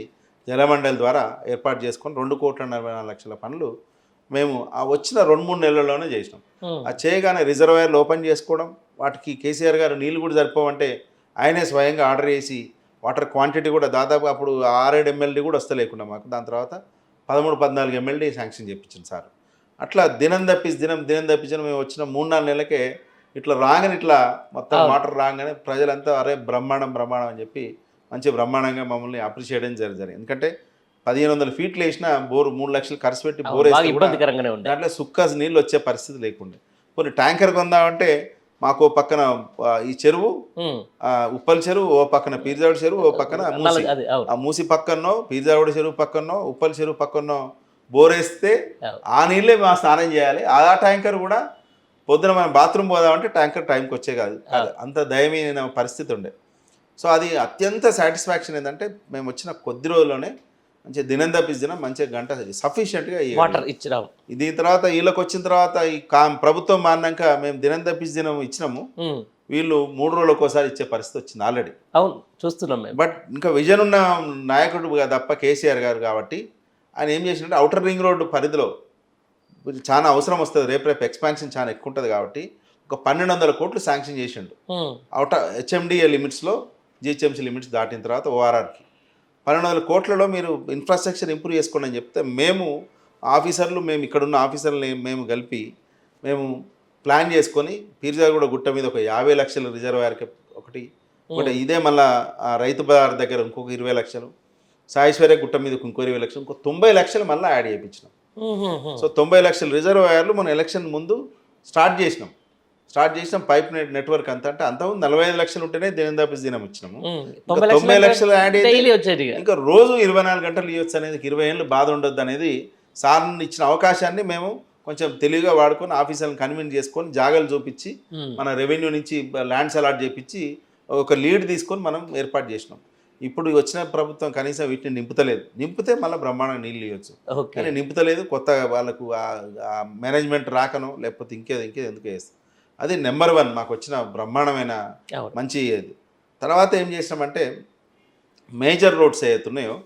జలమండలి ద్వారా ఏర్పాటు చేసుకొని 2,44,00,000 పనులు మేము ఆ వచ్చిన 2-3 నెలల్లోనే చేసినాం. ఆ చేయగానే రిజర్వాయర్లు ఓపెన్ చేసుకోవడం, వాటికి కేసీఆర్ గారు నీళ్ళు కూడా సరిపోవంటే ఆయనే స్వయంగా ఆర్డర్ చేసి వాటర్ క్వాంటిటీ కూడా దాదాపు అప్పుడు 6-7 MLD కూడా వస్తలేకుండా మాకు. దాని తర్వాత 13-14 MLD శాంక్షన్ చేయించింది సార్. అట్లా దినం తప్పించిన మేము వచ్చిన 3-4 నెలలకే ఇట్లా రాగానే ఇట్లా మొత్తం వాటర్ రాగానే ప్రజలంతా అరే బ్రహ్మాండం అని చెప్పి మంచి బ్రహ్మాండంగా మమ్మల్ని అప్రిషియేట్ జరిగింది. ఎందుకంటే 1500 ఫీట్లు వేసిన బోరు 3 లక్షలు ఖర్చు పెట్టి బోర్ వేస్తే దాంట్లో సుక్క నీళ్ళు వచ్చే పరిస్థితి లేకుండా. కొన్ని ట్యాంకర్ కొందామంటే మాకు ఓ పక్కన ఈ చెరువు ఉప్పల్ చెరువు, ఓ పక్కన పీర్జావుడి చెరువు, ఓ పక్కన మూసి, ఆ మూసి పక్కనో పీర్జావుడి చెరువు పక్కనో ఉప్పల్ చెరువు పక్కనో బోరేస్తే ఆ నీళ్ళే మా స్నానం చేయాలి. ఆ ట్యాంకర్ కూడా పొద్దున మనం బాత్రూమ్ పోదామంటే ట్యాంకర్ టైంకి వచ్చే కాదు, అంత దయమైన పరిస్థితి ఉండే. సో అది అత్యంత సాటిస్ఫాక్షన్ ఏంటంటే మేము వచ్చిన కొద్ది రోజుల్లోనే మంచిగా దినం తప్పించిన మంచిగా గంట సఫిషియెంట్గా వాటర్ ఇచ్చినాం. దీని తర్వాత వీళ్ళకి వచ్చిన తర్వాత ఈ ప్రభుత్వం మారినాక మేము దినం దినం ఇచ్చినాము. వీళ్ళు 3 రోజులకు ఒకసారి ఇచ్చే పరిస్థితి వచ్చింది ఆల్రెడీ. అవును చూస్తున్నాం. బట్ ఇంకా విజన్ ఉన్న నాయకుడు తప్ప కేసీఆర్ గారు కాబట్టి ఆయన ఏం చేసినట్టు అవుటర్ రింగ్ రోడ్డు పరిధిలో చాలా అవసరం వస్తుంది, రేపు ఎక్స్పాన్షన్ చాలా ఎక్కువ ఉంటుంది కాబట్టి ఒక 1,200 కోట్లు శాంక్షన్ చేసిండు. HMDA లిమిట్స్లో GHMC లిమిట్స్ దాటిన తర్వాత ORRకి 1,200 కోట్లలో మీరు ఇన్ఫ్రాస్ట్రక్చర్ ఇంప్రూవ్ చేసుకోండి అని చెప్తే మేము ఇక్కడున్న ఆఫీసర్లు మేము కలిపి మేము ప్లాన్ చేసుకొని పీర్జాగూడ గుట్ట మీద ఒక 50 లక్షల రిజర్వాయర్కి ఒకటి ఇదే మళ్ళీ రైతు బజార్ దగ్గర ఇంకొక 20 లక్షలు, సాయేశ్వర్య గుట్ట మీద ఇంకో 20 లక్షలు, ఇంకో 90 లక్షలు మళ్ళీ యాడ్ చేయించినాం. సో 90 లక్షల రిజర్వాయర్లు మన ఎలక్షన్ ముందు స్టార్ట్ చేసినాం. పైప్ నెట్వర్క్ అంతా అంటే అంతకుముందు 45 లక్షలు ఉంటేనే దినం ఇచ్చినాము. 90 లక్షలు యాడ్ అయ్యి ఇంకా రోజు 24 గంటలు ఇవ్వచ్చు అనేది 20 ఏళ్ళు బాధ ఉండొద్దు అనేది సార్ని ఇచ్చిన అవకాశాన్ని మేము కొంచెం తెలివిగా వాడుకొని ఆఫీసర్లను కన్విన్స్ చేసుకొని జాగాలు చూపించి మన రెవెన్యూ నుంచి ల్యాండ్స్ అలాట్ చేయించి ఒక లీడ్ తీసుకొని మనం ఏర్పాటు చేసినాం. ఇప్పుడు వచ్చిన ప్రభుత్వం కనీసం వీటిని నింపితే మళ్ళీ బ్రహ్మాండంగా నీళ్ళు ఇవ్వచ్చు, కానీ నింపుతలేదు. కొత్తగా వాళ్ళకు మేనేజ్మెంట్ రాకనో లేకపోతే ఇంకేదో ఎందుకు వేస్తాం. అది నెంబర్ 1 మాకు వచ్చిన బ్రహ్మాండమైన మంచి ఇది. తర్వాత ఏం చేసినామంటే మేజర్ రోడ్స్ ఏవైతున్నాయో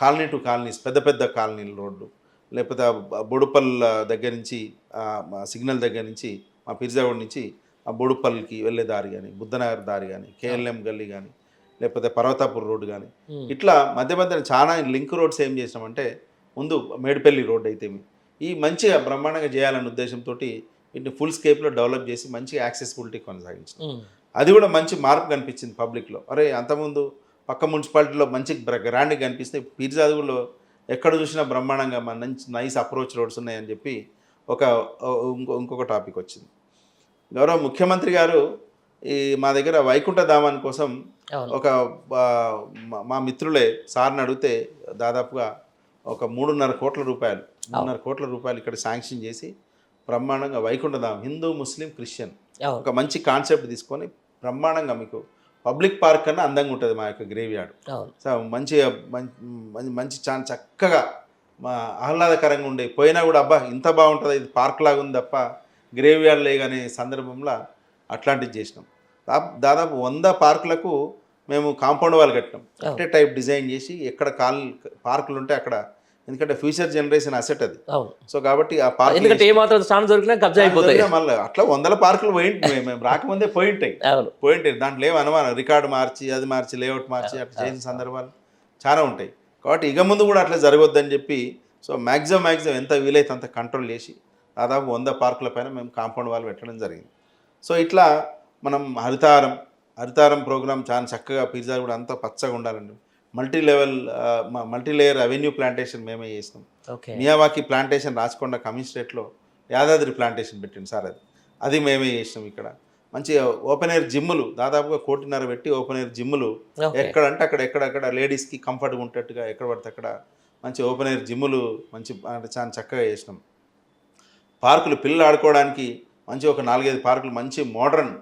కాలనీ టు కాలనీస్, పెద్ద కాలనీల రోడ్లు, లేకపోతే బొడుపల్ దగ్గర నుంచి సిగ్నల్ దగ్గర నుంచి మా పిర్జాగూడ నుంచి ఆ బొడుపల్కి వెళ్ళే దారి కానీ, బుద్ధనగర్ దారి కానీ, KLM గల్లీ కానీ, లేకపోతే పర్వతాపూర్ రోడ్డు కానీ, ఇట్లా మధ్య చాలా లింక్ రోడ్స్ ఏం చేసినామంటే ముందు మేడిపల్లి రోడ్డు అయితే ఈ మంచిగా బ్రహ్మాండంగా చేయాలనే ఉద్దేశంతో వీటిని ఫుల్ స్కేప్లో డెవలప్ చేసి మంచిగా యాక్సెసిబిలిటీ కొనసాగించాం. అది కూడా మంచి మార్పు కనిపించింది పబ్లిక్లో. అరే అంతకుముందు పక్క మున్సిపాలిటీలో మంచి గ్రాండ్గా కనిపిస్తే పీర్జాదుగులో ఎక్కడ చూసినా బ్రహ్మాండంగా మంచి నైస్ అప్రోచ్ రోడ్స్ ఉన్నాయని చెప్పి ఒక ఇంకొక టాపిక్ వచ్చింది. గౌరవ ముఖ్యమంత్రి గారు ఈ మా దగ్గర వైకుంఠ ధామాన్ కోసం ఒక మా మిత్రులే సార్ని అడిగితే దాదాపుగా ఒక 3.5 కోట్ల రూపాయలు 3.5 కోట్ల రూపాయలు ఇక్కడ శాంక్షన్ చేసి బ్రహ్మాండంగా వైకుంఠ ధామం హిందూ ముస్లిం క్రిస్టియన్ ఒక మంచి కాన్సెప్ట్ తీసుకొని బ్రహ్మాండంగా మీకు పబ్లిక్ పార్క్ కన్నా అందంగా ఉంటుంది మా యొక్క గ్రేవ్ యార్డ్. సో మంచిగా మంచి చాలా చక్కగా మా ఆహ్లాదకరంగా ఉండే పోయినా కూడా అబ్బా ఇంత బాగుంటుంది ఇది పార్క్ లాగా ఉంది తప్ప గ్రేవ్ యార్డ్ లేదనే సందర్భంలో అట్లాంటివి చేసినాం. దాదాపు 100 పార్కులకు మేము కాంపౌండ్ వాళ్ళు కట్టినాం. అట్టే టైప్ డిజైన్ చేసి ఎక్కడ పార్కులు ఉంటే అక్కడ, ఎందుకంటే ఫ్యూచర్ జనరేషన్ అసెట్ అది. సో కాబట్టి ఆ పార్క్ ఎందుకంటే ఏ మాత్రం స్థానం దొరికినా కబ్జా అయిపోతాయి. మళ్ళీ అట్లా 100 పార్కులు మేము రాకముందే పోయింటాయి. దాంట్లో ఏం అనుమానం రికార్డు మార్చి అది మార్చి లేఅవుట్ మార్చి అట్లా చేసిన సందర్భాలు చాలా ఉంటాయి. కాబట్టి ఇక ముందు కూడా అట్లా జరగొద్దని చెప్పి సో మ్యాక్సిమం ఎంత వీలైతే అంత కంట్రోల్ చేసి దాదాపు 100 పార్కుల పైన మేము కాంపౌండ్ వాళ్ళు పెట్టడం జరిగింది. సో ఇట్లా మనం హరితారం ప్రోగ్రామ్ చాలా చక్కగా పిజ్జా కూడా అంతా పచ్చగా ఉండాలండి. మల్టీ లేయర్ అవెన్యూ ప్లాంటేషన్ మేమే చేసినాం. మియావాకి ప్లాంటేషన్ రాచకొండ కమిషనరేట్లో యాదాద్రి ప్లాంటేషన్ పెట్టింది సార్, అది మేమే చేసినాం. ఇక్కడ మంచి ఓపెన్ ఎయిర్ జిమ్ములు దాదాపుగా 1.5 కోటి పెట్టి ఓపెన్ ఎయిర్ జిమ్ములు ఎక్కడంటే ఎక్కడెక్కడ లేడీస్కి కంఫర్ట్గా ఉండేట్టుగా ఎక్కడ పడితే అక్కడ మంచి ఓపెన్ ఎయిర్ జిమ్ములు మంచి అంటే చాలా చక్కగా చేసినాం. పార్కులు పిల్లలు ఆడుకోవడానికి మంచి ఒక 4-5 పార్కులు మంచి మోడర్న్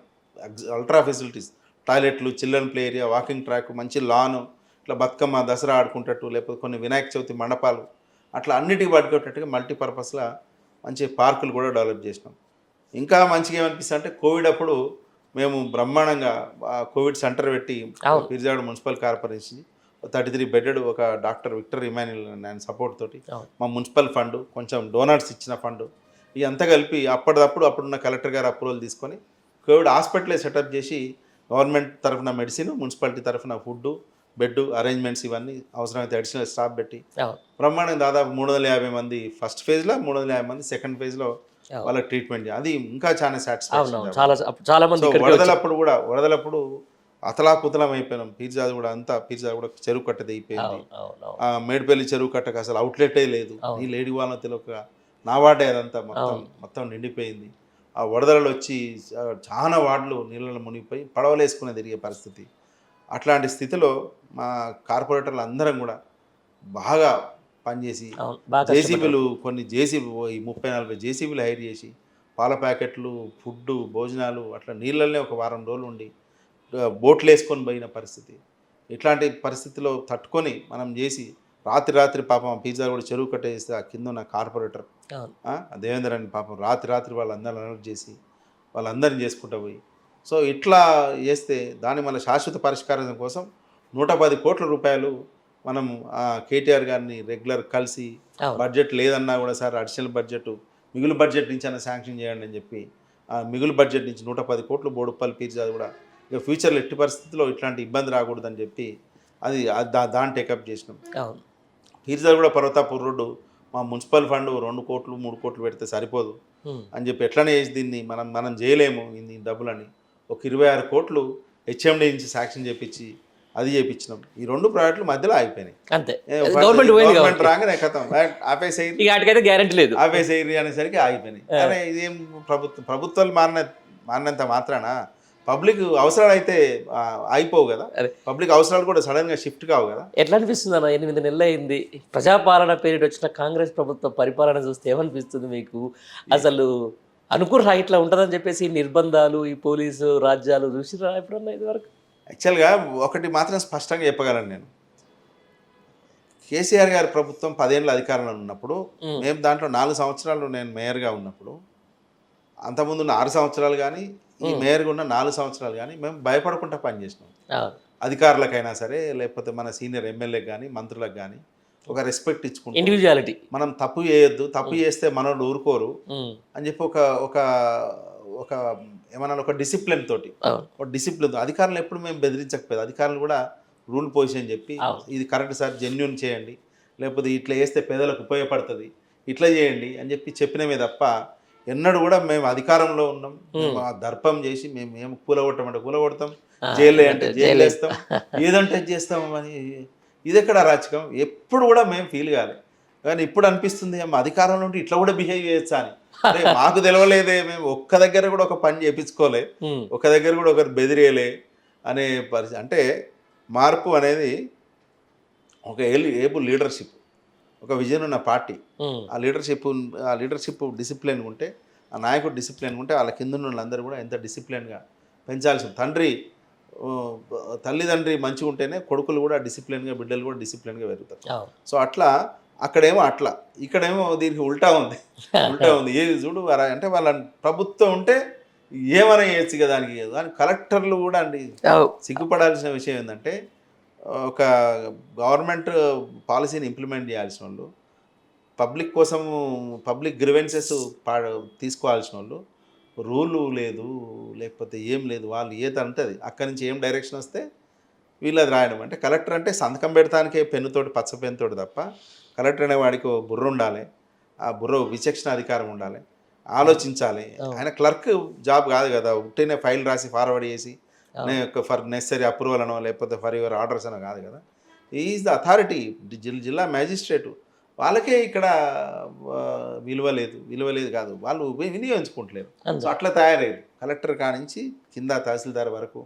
అల్ట్రా ఫెసిలిటీస్, టాయిలెట్లు, children play area, walking track, మంచి లాను, ఇట్లా బతుకమ్మ దసరా ఆడుకుంటట్టు లేకపోతే కొన్ని వినాయక చవితి మండపాలు అట్లా అన్నిటికీ పట్టుకునేటట్టుగా మల్టీపర్పస్లో మంచి పార్కులు కూడా డెవలప్ చేసినాం. ఇంకా మంచిగా ఏమనిపిస్తుంది అంటే కోవిడ్ అప్పుడు మేము బ్రహ్మాండంగా కోవిడ్ సెంటర్ పెట్టి పిర్జాడ మున్సిపల్ కార్పొరేషన్ 33 బెడెడ్ ఒక డాక్టర్ విక్టర్ ఇమాన్యుల్ ఆయన సపోర్ట్ తోటి మా మున్సిపల్ ఫండ్ కొంచెం డోనర్స్ ఇచ్చిన ఫండ్ ఇదంతా కలిపి అప్పుడున్న కలెక్టర్ గారు అప్రూవల్ తీసుకొని కోవిడ్ హాస్పిటలే సెటప్ చేసి గవర్నమెంట్ తరఫున మెడిసిన్, మున్సిపాలిటీ తరఫున ఫుడ్, బెడ్ అరేంజ్మెంట్స్ ఇవన్నీ అవసరమైతే అడిషనల్ స్టాఫ్ పెట్టి బ్రహ్మాండంగా దాదాపు 350 మంది ఫస్ట్ ఫేజ్లో, 350 మంది సెకండ్ ఫేజ్లో వాళ్ళకి ట్రీట్మెంట్. అది ఇంకా చాలా సాటిస్ఫాక్షన్. వరదలప్పుడు అతలాకుతలం అయిపోయినాం. పిజ్జా కూడా చెరువు కట్టది అయిపోయింది. మేడిపల్లి చెరువు కట్టక అసలు అవుట్లెటే లేదు. ఈ లేడీ వాళ్ళ తెలియక నా వాడే అదంతా మొత్తం నిండిపోయింది. ఆ వరదలలో వచ్చి చాలా వార్డులు నీళ్ళలో మునిగిపోయి పడవలేసుకుని తిరిగే పరిస్థితి. అట్లాంటి స్థితిలో మా కార్పొరేటర్లు అందరం కూడా బాగా పనిచేసి జేసీబీలు కొన్ని 30-40 జేసీబీలు హైర్ చేసి పాల ప్యాకెట్లు, ఫుడ్డు, భోజనాలు అట్లా నీళ్ళల్లో ఒక వారం రోజులు ఉండి బోట్లు వేసుకొని పోయిన పరిస్థితి. ఇట్లాంటి పరిస్థితిలో తట్టుకొని మనం చేసి రాత్రి పాపం పిజ్జా కూడా చెరువు కట్టేస్తే ఆ కింద ఉన్న కార్పొరేటర్ దేవేందర్ అని పాపం రాత్రి వాళ్ళందరూ అలర్ట్ చేసి వాళ్ళందరినీ చేసుకుంటూ పోయి సో ఇట్లా చేస్తే దాని మళ్ళీ శాశ్వత పరిష్కారం కోసం 110 కోట్ల రూపాయలు మనం కేటీఆర్ గారిని రెగ్యులర్ కలిసి బడ్జెట్ లేదన్నా కూడా సార్ అడిషనల్ బడ్జెట్ మిగులు బడ్జెట్ నుంచి అయినా శాంక్షన్ చేయండి అని చెప్పి మిగులు బడ్జెట్ నుంచి 110 కోట్లు బోడుప్పల్ పిజ్జా కూడా ఇక ఫ్యూచర్లో ఎట్టి పరిస్థితుల్లో ఇట్లాంటి ఇబ్బంది రాకూడదని చెప్పి అది దాన్ని టేకప్ చేసినాం. పిజ్జా కూడా పర్వతాపూర్ రోడ్డు మా మున్సిపల్ ఫండ్ 2 కోట్లు 3 కోట్లు పెడితే సరిపోదు అని చెప్పి ఎట్లనే చేసి దీన్ని మనం చేయలేము ఈ డబ్బులని ఒక 26 కోట్లు హెచ్ఎండి నుంచి శాంక్షన్ చేపించి అది చేయించినాం. ఈ 2 ప్రాజెక్టులు మధ్యలో ఆగిపోయినాయి. అంతే గవర్నమెంట్ రాగానే కథం ఆపేసేయి అనేసరికి ఆగిపోయినాయి. కానీ ఇదేం ప్రభుత్వాలు మారినంత మాత్రాన పబ్లిక్ అవసరాలు అయితే అయిపోవు కదా, పబ్లిక్ అవసరాలు కూడా సడన్గా షిఫ్ట్ కావు కదా. ఎట్లా అనిపిస్తుంది అన్న 8 నెలలు అయింది ప్రజాపాలన పీరియడ్ వచ్చిన కాంగ్రెస్ ప్రభుత్వ పరిపాలన చూస్తే ఏమనిపిస్తుంది మీకు? అసలు అనుకున్న ఇట్లా ఉంటుందని చెప్పేసి నిర్బంధాలు, ఈ పోలీసు రాజ్యాలు చూసిరా ఎప్పుడన్నా ఇదివరకు? యాక్చువల్గా ఒకటి మాత్రం స్పష్టంగా చెప్పగలను నేను, కేసీఆర్ గారి ప్రభుత్వం 10 ఏళ్ళ అధికారంలో ఉన్నప్పుడు మేము దాంట్లో 4 సంవత్సరాలు నేను మేయర్గా ఉన్నప్పుడు, అంతకుముందు 6 సంవత్సరాలు కానీ ఈ మేయర్గా ఉన్న 4 సంవత్సరాలు కానీ మేము భయపడకుండా పనిచేసినాం. అధికారులకైనా సరే లేకపోతే మన సీనియర్ ఎమ్మెల్యేకి కానీ మంత్రులకు కానీ ఒక రెస్పెక్ట్ ఇచ్చుకుంటాం. ఇండివిజువాలిటీ మనం తప్పు చేయొద్దు, తప్పు చేస్తే మనోళ్ళు ఊరుకోరు అని చెప్పి ఒక ఏమన్నా ఒక డిసిప్లిన్ తోటి అధికారులు ఎప్పుడు మేము బెదిరించకపోయేది. అధికారులు కూడా రూల్ పొజిషన్ చెప్పి ఇది కరెక్ట్ సార్ జెన్యూన్ చేయండి, లేకపోతే ఇట్లా వేస్తే పేదలకు ఉపయోగపడుతుంది, ఇట్లా చేయండి అని చెప్పి చెప్పినమే తప్ప ఎన్నడూ కూడా మేము అధికారంలో ఉన్నాం, మేము ఆ దర్పం చేసి మేము కూలగొట్టమంటే కూలగొడతాం, జైలు అంటే జైలు వేస్తాం, ఏదంటే చేస్తాం అని. ఇది ఎక్కడ అరాచకం? ఎప్పుడు కూడా మేము ఫీల్ కాలే. కానీ ఇప్పుడు అనిపిస్తుంది అధికారంలో ఉంటే ఇట్లా కూడా బిహేవ్ చేయొచ్చా అని. అంటే మాకు తెలవలేదే, మేము ఒక్క దగ్గర కూడా ఒక పని చేయించుకోలే, ఒక దగ్గర కూడా ఒకరు బెదిరేయలే అనే పరిస్థితి. అంటే మార్పు అనేది ఒక ఏబుల్ లీడర్షిప్, ఒక విజన్ ఉన్న పార్టీ, ఆ లీడర్షిప్ డిసిప్లిన్ ఉంటే, ఆ నాయకుడు డిసిప్లిన్ ఉంటే వాళ్ళ కింద ఉన్న వాళ్ళందరూ కూడా ఎంత డిసిప్లిన్గా పెంచాల్సింది. తల్లిదండ్రి మంచిగా ఉంటేనే కొడుకులు కూడా డిసిప్లిన్గా, బిడ్డలు కూడా డిసిప్లిన్గా పెరుగుతారు. సో అట్లా అక్కడేమో అట్లా, ఇక్కడేమో దీనికి ఉల్టా ఉంది. ఏది చూడు అంటే వాళ్ళ ప్రభుత్వం ఉంటే ఏమైనా చేయొచ్చు కదా దానికి కలెక్టర్లు కూడా అండి సిగ్గుపడాల్సిన విషయం ఏంటంటే, ఒక గవర్నమెంట్ పాలసీని ఇంప్లిమెంట్ చేయాల్సిన వాళ్ళు, పబ్లిక్ కోసము పబ్లిక్ గ్రివెన్సెస్ తీసుకోవాల్సిన వాళ్ళు, రూలు లేదు లేకపోతే ఏం లేదు, వాళ్ళు ఏదంటే అది అక్కడి నుంచి ఏం డైరెక్షన్ వస్తే వీళ్ళు అది రాయడం. అంటే కలెక్టర్ అంటే సంతకం పెడతానికే పెన్నుతోటి, పచ్చ పెన్నుతోటి తప్ప, కలెక్టర్ అనే వాడికి బుర్ర ఉండాలి, ఆ బుర్ర విచక్షణ అధికారం ఉండాలి, ఆలోచించాలి. ఆయన క్లర్క్ జాబ్ కాదు కదా, ఉట్టినే ఫైల్ రాసి ఫార్వర్డ్ చేసి ఫర్ నెసరీ అప్రూవల్ అనో లేకపోతే ఫర్ యువర్ ఆర్డర్స్ అనో కాదు కదా. ఈజ్ ద అథారిటీ, జిల్లా మ్యాజిస్ట్రేటు. వాళ్ళకే ఇక్కడ విలువ లేదు కాదు, వాళ్ళు వినియోగించుకుంటలేరు. సో అట్లా తయారయ్యారు. కలెక్టర్ కానించి కింద తహసీల్దార్ వరకు,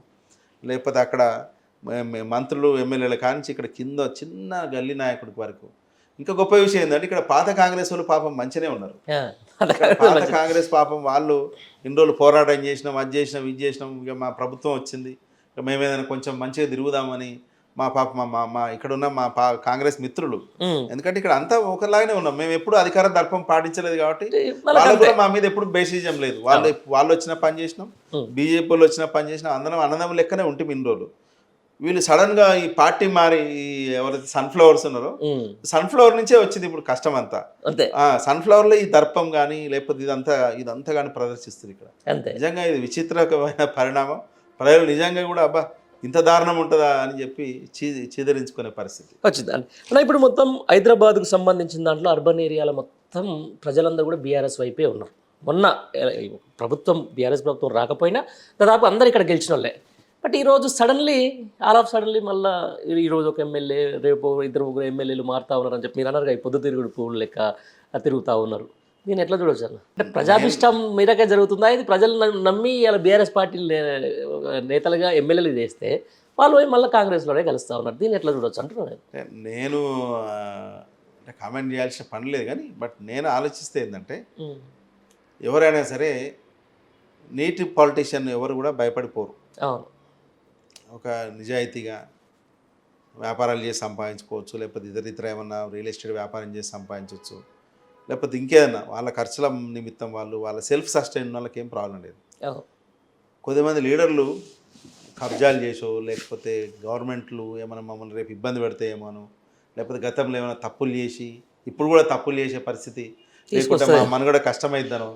లేకపోతే అక్కడ మంత్రులు ఎమ్మెల్యేల కానించి ఇక్కడ కింద చిన్న గల్లీ నాయకుడి వరకు. ఇంకా గొప్ప విషయం ఏంటంటే ఇక్కడ పాత కాంగ్రెస్ వాళ్ళు పాపం మంచిగానే ఉన్నారు. పాత కాంగ్రెస్ పాపం వాళ్ళు ఇన్ని రోజులు పోరాటం చేసినాం, అది చేసినాం, ఇది చేసినాం, ఇక మా ప్రభుత్వం వచ్చింది, ఇక మేమేదైనా కొంచెం మంచిగా తిరుగుదామని మా ఇక్కడ ఉన్న కాంగ్రెస్ మిత్రులు, ఎందుకంటే ఇక్కడ అంతా ఒకలాగానే ఉన్నాం, మేము ఎప్పుడు అధికార దర్పం పాటించలేదు కాబట్టి వాళ్ళు కూడా మా మీద ఎప్పుడు బేసిజం లేదు. వాళ్ళు వచ్చిన పని చేసినాం, బీజేపీ వాళ్ళు వచ్చిన పని చేసినాం, అందరం అన్నదమ్ములు లెక్కనే ఉంటుంది ఇన్ని రోజులు. వీళ్ళు సడన్ గా ఈ పార్టీ మారి ఎవరైతే సన్ఫ్లవర్స్ ఉన్నారో, సన్ఫ్లవర్ నుంచే వచ్చింది ఇప్పుడు కష్టం అంతా. సన్ఫ్లవర్ లో ఈ దర్పం కానీ లేకపోతే ఇదంతా కానీ ప్రదర్శిస్తుంది ఇక్కడ. నిజంగా ఇది విచిత్రమైన పరిణామం. ప్రజలు నిజంగా కూడా అబ్బా ఇంత దారుణం ఉంటుందా అని చెప్పి చీదరించుకునే పరిస్థితి వచ్చిందండి. ఇప్పుడు మొత్తం హైదరాబాద్కు సంబంధించిన దాంట్లో అర్బన్ ఏరియాలో మొత్తం ప్రజలందరూ కూడా బీఆర్ఎస్ వైపే ఉన్నారు. మొన్న బీఆర్ఎస్ ప్రభుత్వం రాకపోయినా దాదాపు అందరు ఇక్కడ గెలిచిన వాళ్ళే. బట్ ఈరోజు ఆల్ ఆఫ్ సడన్లీ మళ్ళీ ఈరోజు ఒక ఎమ్మెల్యే, రేపు 2-3 ఎమ్మెల్యేలు మారుతా ఉన్నారని చెప్పి మీరు అన్నారు. పొద్దుతిరుగుడు పువ్వులు లెక్క తిరుగుతూ ఉన్నారు. దీన్ని ఎట్లా చూడవచ్చు అన్న? అంటే ప్రజాభిష్టం మీదకే జరుగుతుందా? ఇది ప్రజలు నమ్మి ఇలా బీఆర్ఎస్ పార్టీ నేతలుగా ఎమ్మెల్యేలు చేస్తే వాళ్ళు మళ్ళీ కాంగ్రెస్లోనే కలుస్తూ ఉన్నారు. దీన్ని ఎట్లా చూడవచ్చు అంటున్నాను నేను. కామెంట్ చేయాల్సిన పని లేదు కానీ, బట్ నేను ఆలోచిస్తే ఏంటంటే, ఎవరైనా సరే నీటి పాలిటీషియన్ ఎవరు కూడా భయపడిపోరు. అవును, ఒక నిజాయితీగా వ్యాపారాలు చేసి సంపాదించుకోవచ్చు, లేకపోతే ఇతర ఏమన్నా రియల్ ఎస్టేట్ వ్యాపారం చేసి సంపాదించవచ్చు, లేకపోతే ఇంకేదన్నా వాళ్ళ ఖర్చుల నిమిత్తం వాళ్ళ సెల్ఫ్ సస్టైన్ వాళ్ళకి ఏం ప్రాబ్లం లేదు. కొద్దిమంది లీడర్లు కబ్జాలు చేసో, లేకపోతే గవర్నమెంట్లు ఏమైనా మమ్మల్ని రేపు ఇబ్బంది పెడతాయేమోనో, లేకపోతే గతంలో ఏమైనా తప్పులు చేసి ఇప్పుడు కూడా తప్పులు చేసే పరిస్థితి, లేకపోతే మా మనుగడ కష్టమైద్దనో,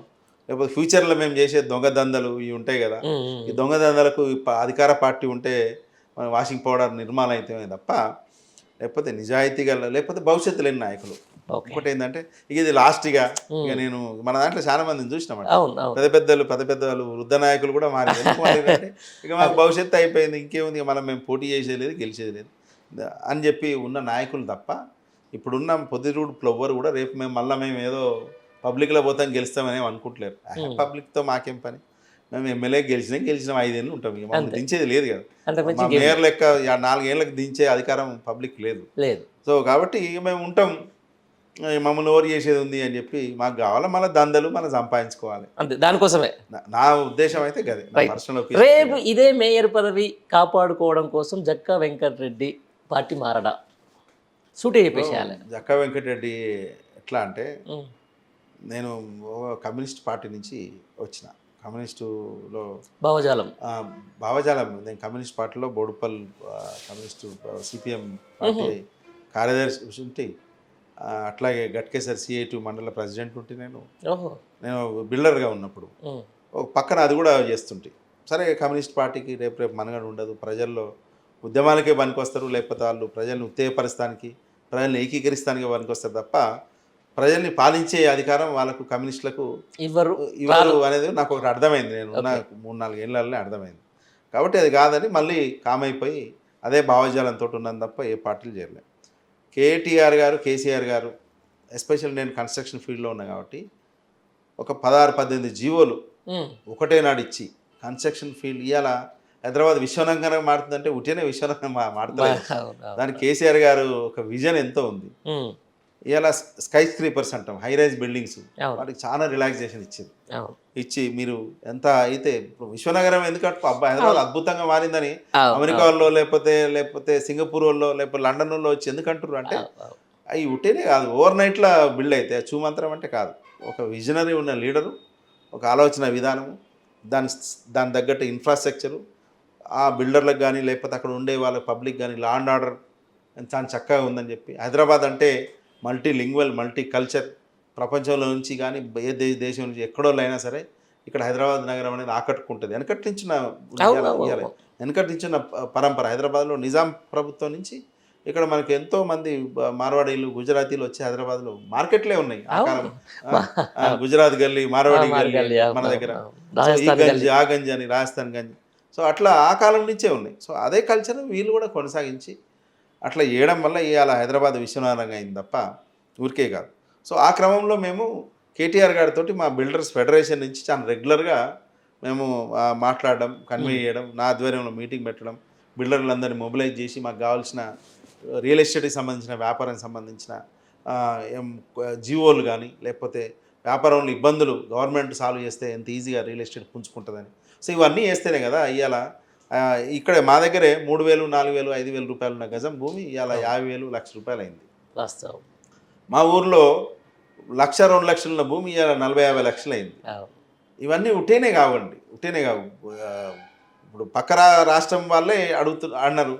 లేకపోతే ఫ్యూచర్లో మేము చేసే దొంగ దందలు ఇవి ఉంటాయి కదా, ఈ దొంగ దందలకు అధికార పార్టీ ఉంటే వాషింగ్ పౌడర్ నిర్మాణం అయితే తప్ప, లేకపోతే నిజాయితీగా, లేకపోతే భవిష్యత్తు లేని నాయకులు. ఒకటి ఏంటంటే ఇది లాస్ట్గా ఇక నేను మన దాంట్లో చాలా మందిని చూసినామంట, పెద్ద వాళ్ళు వృద్ధ నాయకులు కూడా మారి ఇక మాకు భవిష్యత్తు అయిపోయింది, ఇంకేముంది, ఇక మేము పోటీ చేసేది లేదు, గెలిచేది లేదు అని చెప్పి ఉన్న నాయకులు తప్ప, ఇప్పుడున్న పొద్దుటూడుపులు ఎవ్వరు కూడా రేపు మేము ఏదో పబ్లిక్లో పోతాం గెలుస్తామని అనుకుంటలేరు. పబ్లిక్తో మాకేం పని, మేము ఎమ్మెల్యే గెలిచినాం 5 ఏళ్ళు ఉంటాం, ఇక మనం దించేది లేదు కదా. మా మేయర్ లెక్క 4 ఏళ్ళకి దించే అధికారం పబ్లిక్ లేదు. సో కాబట్టి ఇక మేము ఉంటాం, మమ్మల్ని ఓవర్ చేసేది ఉంది అని చెప్పి మాకు కావాలా మళ్ళీ దందలు మనం సంపాదించుకోవాలి, అంతే. దానికోసమే నా ఉద్దేశం అయితే గదే. రేపు ఇదే మేయర్ పదవి కాపాడుకోవడం కోసం జక్కా వెంకటరెడ్డి పార్టీ మారడా? సూటి చెప్పేసేయాలి. జక్కా వెంకటరెడ్డి ఎట్లా అంటే, నేను కమ్యూనిస్ట్ పార్టీ నుంచి వచ్చిన, కమ్యూనిస్టులో భావజాలం నేను కమ్యూనిస్ట్ పార్టీలో బోడుపల్ కమ్యూనిస్టు సిపిఎం పార్టీ కార్యదర్శి ఉంటే, అట్లాగే గట్కేసర్ CI2 మండల ప్రెసిడెంట్ ఉంటే, నేను బిల్డర్గా ఉన్నప్పుడు ఒక పక్కన అది కూడా చేస్తుంటే, సరే కమ్యూనిస్ట్ పార్టీకి రేపు మనగడ ఉండదు, ప్రజల్లో ఉద్యమాలకే పనికొస్తారు, లేకపోతే వాళ్ళు ప్రజల్ని ఉత్తేజపరచడానికి, ప్రజల్ని ఏకీకరిస్తానికి పనికొస్తారు తప్ప ప్రజల్ని పాలించే అధికారం వాళ్ళకు కమ్యూనిస్టులకు ఇవ్వరు ఇవ్వరు అనేది నాకు ఒకటి అర్థమైంది. నేను ఉన్న 3-4 ఏళ్ళనే అర్థమైంది. కాబట్టి అది కాదని మళ్ళీ కామైపోయి అదే భావజాలంతో ఉన్నాను తప్ప ఏ పార్టీలు చేరలేదు. కేటీఆర్ గారు, కేసీఆర్ గారు, ఎస్పెషల్ నేను కన్స్ట్రక్షన్ ఫీల్డ్లో ఉన్నా కాబట్టి ఒక 16-18 జీవోలు ఒకటే నాడు ఇచ్చి కన్స్ట్రక్షన్ ఫీల్డ్ ఇవాళ హైదరాబాద్ విశ్వనగరంగా మారుతుందంటే ఉట్టినే విశ్వనగరంగా మారుతలేదు. దానికి కేసీఆర్ గారు ఒక విజన్ ఎంతో ఉంది. ఇవాళ స్కై స్క్రీపర్స్ అంటాం, హై రైజ్ బిల్డింగ్స్, వాటికి చాలా రిలాక్సేషన్ ఇచ్చి మీరు ఎంత అయితే ఇప్పుడు విశ్వనగరం ఎందుకంటే అబ్బాయి హైదరాబాద్ అద్భుతంగా మారిందని అమెరికా వాళ్ళు లేకపోతే సింగపూర్ వాళ్ళు లేకపోతే లండన్ వాళ్ళు వచ్చి ఎందుకంటారు అంటే అవి ఉట్టేనే కాదు, ఓవర్ నైట్లో బిల్డ్ అయితే చూమంత్రం అంటే కాదు. ఒక విజనరీ ఉన్న లీడరు, ఒక ఆలోచన విధానము, దాని తగ్గట్టు ఇన్ఫ్రాస్ట్రక్చరు, ఆ బిల్డర్లకు కానీ లేకపోతే అక్కడ ఉండే వాళ్ళ పబ్లిక్ కానీ లా అండ్ ఆర్డర్ చాలా చక్కగా ఉందని చెప్పి హైదరాబాద్ అంటే మల్టీ లింగ్వల్, మల్టీ కల్చర్, ప్రపంచంలో నుంచి కానీ ఏ దేశం నుంచి ఎక్కడోళ్ళైనా సరే ఇక్కడ హైదరాబాద్ నగరం అనేది ఆకట్టుకుంటుంది. వెనకటించిన పరంపర హైదరాబాద్లో నిజాం ప్రభుత్వం నుంచి ఇక్కడ మనకి ఎంతో మంది మార్వాడీలు, గుజరాతీలు వచ్చి హైదరాబాద్లో మార్కెట్లే ఉన్నాయి. ఆ కాలం గుజరాత్ గల్లీ, మార్వాడీ గల్లీ మన దగ్గర, ఈ గంజ్ ఆ గంజ్ అని, రాజస్థాన్ గంజ్. సో అట్లా ఆ కాలం నుంచే ఉన్నాయి. సో అదే కల్చర్ వీళ్ళు కూడా కొనసాగించి అట్లా చేయడం వల్ల ఇవాళ హైదరాబాద్ విశ్వనగరంగా అయింది తప్ప ఊరికే కాదు. సో ఆ క్రమంలో మేము కేటీఆర్ గారితో మా బిల్డర్స్ ఫెడరేషన్ నుంచి చాలా రెగ్యులర్గా మేము మాట్లాడడం, కన్వే చేయడం, నా ఆధ్వర్యంలో మీటింగ్ పెట్టడం, బిల్డర్లందరినీ మొబిలైజ్ చేసి మాకు కావాల్సిన రియల్ ఎస్టేట్కి సంబంధించిన వ్యాపారానికి సంబంధించిన జీవోలు కానీ లేకపోతే వ్యాపారంలో ఇబ్బందులు గవర్నమెంట్ సాల్వ్ చేస్తే ఎంత ఈజీగా రియల్ ఎస్టేట్ పుంజుకుంటుందని. సో ఇవన్నీ చేస్తేనే కదా ఇవాళ ఇక్కడ మా దగ్గరే 3,000, 4,000, 5,000 రూపాయలు ఉన్న గజం భూమి ఇవాళ 50,000, 1,00,000 రూపాయలు అయింది. వాస్తవం. మా ఊర్లో 1,00,000, 2 లక్షలు ఉన్న భూమి ఇవాళ 40-50 లక్షలు అయింది. ఇవన్నీ ఉట్టేనే కావు. ఇప్పుడు పక్క రాష్ట్రం వాళ్ళే అన్నారు.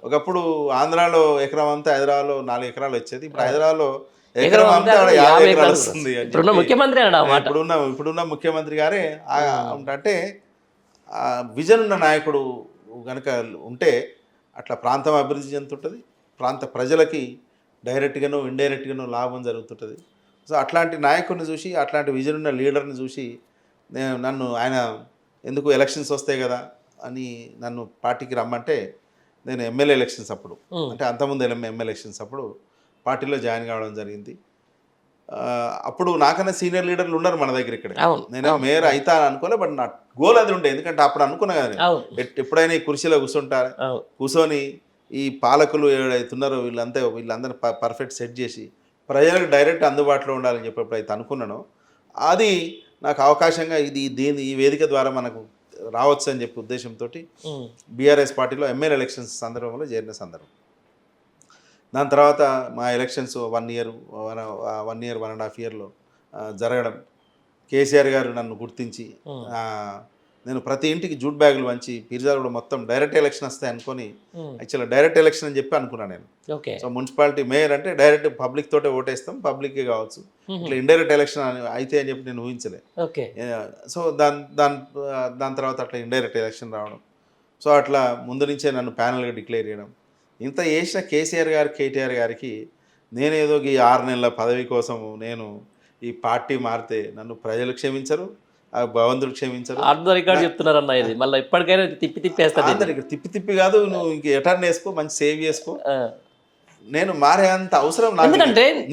ఒకప్పుడు ఆంధ్రాలో ఎకరం అంతా హైదరాబాద్లో 4 ఎకరాలు వచ్చేది. ఇప్పుడు హైదరాబాద్లో ఎకరం అంతా 50 ఎకరాలు వస్తుంది. ఇప్పుడున్న ముఖ్యమంత్రి గారే అంటే విజన్ ఉన్న నాయకుడు కనుక ఉంటే అట్లా ప్రాంతం అభివృద్ధి చెందుతుంటుంది, ప్రాంత ప్రజలకి డైరెక్ట్గానో ఇండైరెక్ట్గానో లాభం జరుగుతుంటుంది. సో అట్లాంటి నాయకుడిని చూసి, అట్లాంటి విజన్ ఉన్న లీడర్ని చూసి నన్ను ఆయన ఎందుకు ఎలక్షన్స్ వస్తాయి కదా అని నన్ను పార్టీకి రమ్మంటే నేను ఎమ్మెల్యే ఎలక్షన్స్ అప్పుడు, అంటే అంతకుముందు ఎమ్మెల్యే ఎలక్షన్స్ అప్పుడు పార్టీలో జాయిన్ కావడం జరిగింది. అప్పుడు నాకన్నా సీనియర్ లీడర్లు ఉన్నారు మన దగ్గర ఇక్కడ. నేను మేయర్ అవుతా అనుకోలే, బట్ నా గోల్ అది ఉండే. ఎందుకంటే అప్పుడు అనుకున్నా కదా ఎప్పుడైనా ఈ కుర్చీలో కూర్చొని ఈ పాలకులు ఏదైతున్నారో వీళ్ళందరూ పర్ఫెక్ట్ సెట్ చేసి ప్రజలకు డైరెక్ట్ అందుబాటులో ఉండాలని చెప్పి ఎప్పుడైతే అనుకున్నానో అది నాకు అవకాశంగా ఈ వేదిక ద్వారా మనకు రావచ్చు అని చెప్పి ఉద్దేశంతో బీఆర్ఎస్ పార్టీలో ఎమ్మెల్యే ఎలక్షన్స్ సందర్భంలో చేరిన సందర్భం. దాని తర్వాత మా ఎలక్షన్స్ 1 ఇయర్ 1.5 ఇయర్లో జరగడం, కేసీఆర్ గారు నన్ను గుర్తించి నేను ప్రతి ఇంటికి జూట్ బ్యాగులు వంచి పిర్జాలు కూడా మొత్తం డైరెక్ట్ ఎలక్షన్ వస్తాయి అనుకొని, యాక్చువల్గా డైరెక్ట్ ఎలక్షన్ అని చెప్పి అనుకున్నాను నేను. సో మున్సిపాలిటీ మేయర్ అంటే డైరెక్ట్ పబ్లిక్ తోటే ఓటేస్తాం, పబ్లిక్కే కావచ్చు, ఇట్లా ఇండైరెక్ట్ ఎలక్షన్ అయితే అని చెప్పి నేను ఊహించలే. సో దాని తర్వాత అట్లా ఇండైరెక్ట్ ఎలక్షన్ రావడం. సో అట్లా ముందు నుంచే నన్ను ప్యానల్గా డిక్లేర్ చేయడం. ఇంత చేసిన కేటీఆర్ గారికి నేనేదో ఈ 6 నెలల పదవి కోసం నేను ఈ పార్టీ మారితే నన్ను ప్రజలు క్షమించరు, భగవంతుడు క్షమించరు. చెప్తున్నారన్న ఇది మళ్ళీ ఇప్పటికైనా తిప్పి కాదు, నువ్వు ఇంక ఎటర్న్ వేసుకో, మంచి సేవ్ చేసుకో, నేను మారే అంత అవసరం నాకు.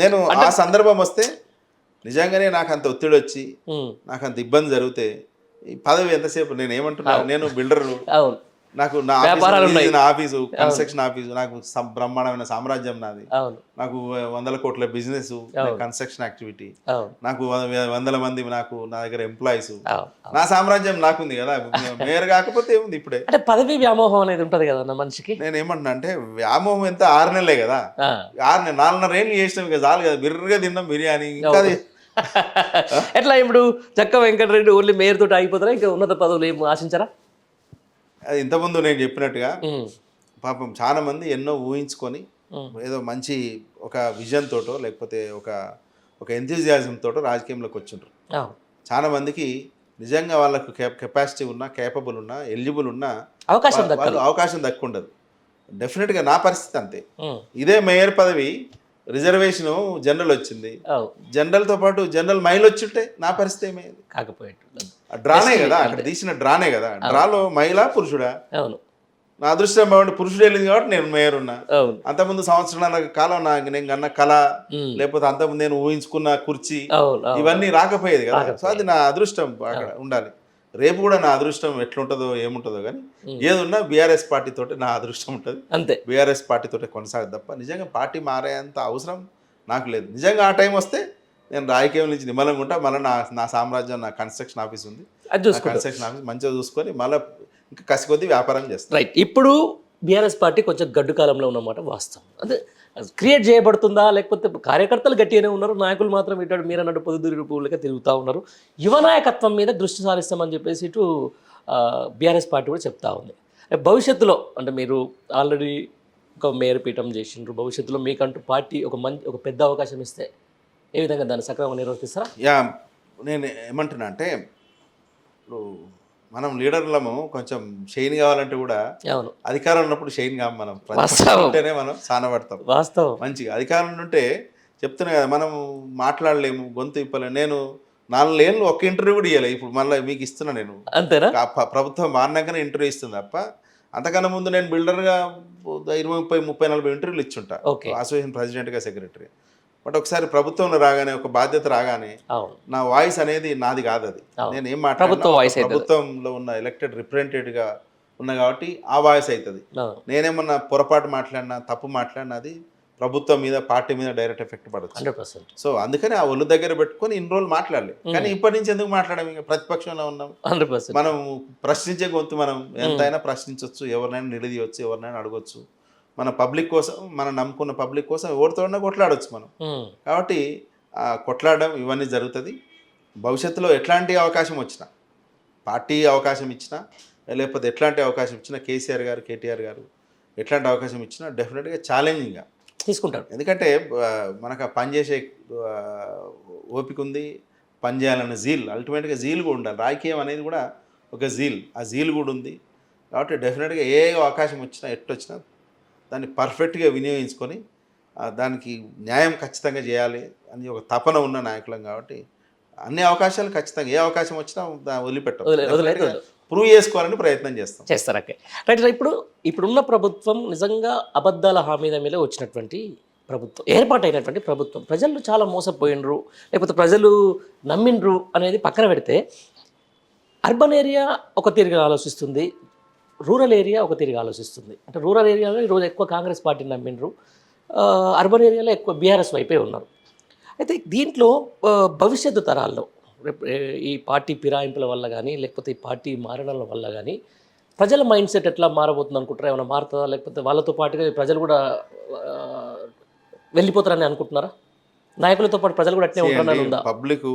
నేను ఆ సందర్భం వస్తే నిజంగానే నాకు అంత ఒత్తిడి వచ్చి నాకు అంత ఇబ్బంది జరిగితే ఈ పదవి ఎంతసేపు నేను ఏమంటున్నా, నేను బిల్డరు, నాకు నా ఆఫీసు, కన్స్ట్రక్షన్ ఆఫీసు, నాకు బ్రహ్మాండమైన సామ్రాజ్యం నాది, నాకు 100 కోట్ల బిజినెస్, కన్స్ట్రక్షన్ యాక్టివిటీ, నాకు 100 మంది నా దగ్గర ఎంప్లాయీస్, నా సామ్రాజ్యం నాకుంది కదా. మేయర్ కాకపోతే ఏముంది ఇప్పుడే. అంటే పదవి వ్యామోహం అనేది ఉంటది కదా మనిషికి. నేను ఏమంటున్నా అంటే వ్యామోహం ఎంత 6 నెలలే కదా, 4.5 ఏళ్ళు చేసినాం కదా, చాలు కదా, బిర్రగా తిన్నాం బిర్యానీ. ఇంకా ఎట్లా ఇప్పుడు చక్క వెంకటరెడ్డి ఓన్లీ మేయర్ తోటి ఆగిపోతారా, ఇంకా ఉన్నత పదవులు ఏం ఆశించరా? అది ఇంతకుముందు నేను చెప్పినట్టుగా పాపం చాలా మంది ఎన్నో ఊహించుకొని ఏదో మంచి ఒక విజన్ తోటో లేకపోతే ఒక ఎంథూజియాజం తోటో రాజకీయంలోకి వచ్చిండ్రు. చాలా మందికి నిజంగా వాళ్ళకు కెపాసిటీ ఉన్నా, కేపబుల్ ఉన్నా, ఎలిజిబుల్ ఉన్నా అవకాశం దక్కుండదు. డెఫినెట్గా నా పరిస్థితి అంతే. ఇదే మేయర్ పదవి రిజర్వేషన్ జనరల్ వచ్చింది, అవు జనరల్తో పాటు జనరల్ మైల్ వచ్చుంటే నా పరిస్థితి ఏమయ్యేది? కాకపోయేట్టు డ్రానే కదా, అక్కడ తీసిన డ్రానే కదా. డ్రాలో మహిళ పురుషుడా? అవును నా అదృష్టం బాగుండి పురుషుడు వెళ్ళింది కాబట్టి నేను మేయర్ ఉన్నా. అవును అంతకుముందు సంవత్సరాల కాలం నాకు నేను కన్న కళ, ఉమ్. లేకపోతే అంతకుముందు నేను ఊహించుకున్న కుర్చీ, అవును అవును ఇవన్నీ రాకపోయేది కదా. సో అది నా అదృష్టం అక్కడ ఉండాలి. రేపు కూడా నా అదృష్టం ఎట్లుంటుందో ఏముంటుందో కానీ ఏదున్నా బీఆర్ఎస్ పార్టీ తోటి నా అదృష్టం ఉంటుంది. అంతే బీఆర్ఎస్ పార్టీ తోటి కొనసాగదు తప్ప నిజంగా పార్టీ మారేంత అవసరం నాకు లేదు. నిజంగా ఆ టైం వస్తే నేను రాజకీయం నుంచి నిమ్మలంగా ఉంటా. మళ్ళీ నా సామ్రాజ్యం, నా కన్స్ట్రక్షన్ ఆఫీస్ ఉంది, అది నా చూసుకుంటాం. కన్స్ట్రక్షన్ ఆఫీస్ మంచిగా చూసుకొని మళ్ళీ ఇంకా కసి కొద్దీ వ్యాపారం చేస్తాను. రైట్. ఇప్పుడు బీఆర్ఎస్ పార్టీ కొంచెం గడ్డు కాలంలో ఉన్నమాట వాస్తవం. అంటే క్రియేట్ చేయబడుతుందా, లేకపోతే కార్యకర్తలు గట్టిగానే ఉన్నారు, నాయకులు మాత్రం ఇటు మీరు అన్నట్టు పొద్దుదూరి పూలకే తిరుగుతూ ఉన్నారు. యువ నాయకత్వం మీద దృష్టి సారిస్తామని చెప్పేసి ఇటు బీఆర్ఎస్ పార్టీ కూడా చెప్తా ఉంది. భవిష్యత్తులో అంటే మీరు ఆల్రెడీ ఒక మేయర్ పీఠం చేసిండ్రు, భవిష్యత్తులో మీకంటూ పార్టీ ఒక పెద్ద అవకాశం ఇస్తే ఏ విధంగా దాన్ని సక్రమంగా నిర్వర్తిస్తారా? యా, నేను ఏమంటున్నా అంటే ఇప్పుడు మనం లీడర్లము కొంచెం షైన్ కావాలంటే కూడా అవును అధికారం ఉన్నప్పుడు షైన్ కాము. మనం వాస్తవం. ఉంటేనే మనం సానపడతాం వాస్తవం. మంచిగా. అధికారం ఉంటే చెప్తున్నా కదా, మనం మాట్లాడలేము, గొంతు ఇప్పలేము. నేను 4 ఏళ్ళు ఒక్క ఇంటర్వ్యూ కూడా ఇవ్వలే. ఇప్పుడు మళ్ళీ మీకు ఇస్తున్నా. నేను అంతేనా? ప్రభుత్వం మారినాకనే ఇంటర్వ్యూ ఇస్తుంది తప్ప అంతకన్నా ముందు నేను బిల్డర్గా 20, 30, 30, 40 ఇంటర్వ్యూలు ఇచ్చుంటా, ఓకే. అసోసియేషన్ ప్రెసిడెంట్గా, సెక్రటరీ. బట్ ఒకసారి ప్రభుత్వంలో రాగానే, ఒక బాధ్యత రాగానే అవును నా వాయిస్ అనేది నాది కాదు. అది అవును. నేను ఏం ప్రభుత్వ వాయిస్ మాట్లాడినా అవుతుంది. ప్రభుత్వంలో ఉన్న ఎలక్టెడ్ రిప్రజెంటేటివ్గా ఉన్నా కాబట్టి ఆ వాయిస్ అవుతుంది. అవును నేనేమన్నా పొరపాటు మాట్లాడినా, తప్పు మాట్లాడినా అది ప్రభుత్వం మీద, పార్టీ మీద డైరెక్ట్ ఎఫెక్ట్ పడవచ్చు. 100%. సో అందుకని ఆ ఒళ్ళు దగ్గర పెట్టుకొని ఇన్ని రోజులు మాట్లాడలేదు. కానీ ఇప్పటి నుంచి ఎందుకు మాట్లాడాము? ఇంకా ప్రతిపక్షంలో ఉన్నాం, 100%. మనం ప్రశ్నించే గొంతు. మనం ఎంతైనా ప్రశ్నించవచ్చు, ఎవరినైనా నిలదీయవచ్చు, ఎవరినైనా అడగవచ్చు. మన పబ్లిక్ కోసం, మనం నమ్ముకున్న పబ్లిక్ కోసం ఎవరితోనైనా కొట్లాడవచ్చు మనం. కాబట్టి కొట్లాడడం ఇవన్నీ జరుగుతుంది. భవిష్యత్తులో ఎట్లాంటి అవకాశం వచ్చినా, పార్టీ అవకాశం ఇచ్చినా, లేకపోతే ఎట్లాంటి అవకాశం ఇచ్చినా, కేసీఆర్ గారు, కేటీఆర్ గారు ఎట్లాంటి అవకాశం ఇచ్చినా డెఫినెట్గా ఛాలెంజింగ్గా తీసుకుంటారు. ఎందుకంటే మనకు ఆ పని చేసే ఓపిక ఉంది, పని చేయాలన్న జీల్, అల్టిమేట్గా జీల్ కూడా ఉండాలి. రాజకీయం అనేది కూడా ఒక జీల్, ఆ జీల్ కూడా ఉంది. కాబట్టి డెఫినెట్గా ఏ అవకాశం వచ్చినా, ఎట్టొచ్చినా దాన్ని పర్ఫెక్ట్గా వినియోగించుకొని దానికి న్యాయం ఖచ్చితంగా చేయాలి అని ఒక తపన ఉన్న నాయకులం. కాబట్టి అన్ని అవకాశాలు ఖచ్చితంగా, ఏ అవకాశం వచ్చినా వదిలిపెట్టాం, ప్రూవ్ చేసుకోవాలని ప్రయత్నం చేస్తారు. Okay right. ఇప్పుడున్న ప్రభుత్వం నిజంగా అబద్ధాల హామీల మీద వచ్చినటువంటి ప్రభుత్వం, ఏర్పాటైనటువంటి ప్రభుత్వం. ప్రజలు చాలా మోసపోయినరు, లేకపోతే ప్రజలు నమ్మిండ్రు అనేది పక్కన పెడితే, అర్బన్ ఏరియా ఒక తీరుగా ఆలోచిస్తుంది, రూరల్ ఏరియా ఒక తిరిగి ఆలోచిస్తుంది. అంటే రూరల్ ఏరియాలో ఈరోజు ఎక్కువ కాంగ్రెస్ పార్టీని నమ్మిండ్రు, అర్బన్ ఏరియాలో ఎక్కువ బీఆర్ఎస్ వైపే ఉన్నారు. అయితే దీంట్లో భవిష్యత్తు తరాల్లో రేపు ఈ పార్టీ ఫిరాయింపుల వల్ల కానీ, లేకపోతే ఈ పార్టీ మారడం వల్ల కానీ ప్రజల మైండ్ సెట్ ఎట్లా మారబోతుంది అనుకుంటారా? ఏమైనా మారుతుందా, లేకపోతే వాళ్ళతో పాటుగా ప్రజలు కూడా వెళ్ళిపోతారని అనుకుంటున్నారా? నాయకులతో పాటు ప్రజలు కూడా అట్నే ఉంటారని ఉందా? పబ్లిక్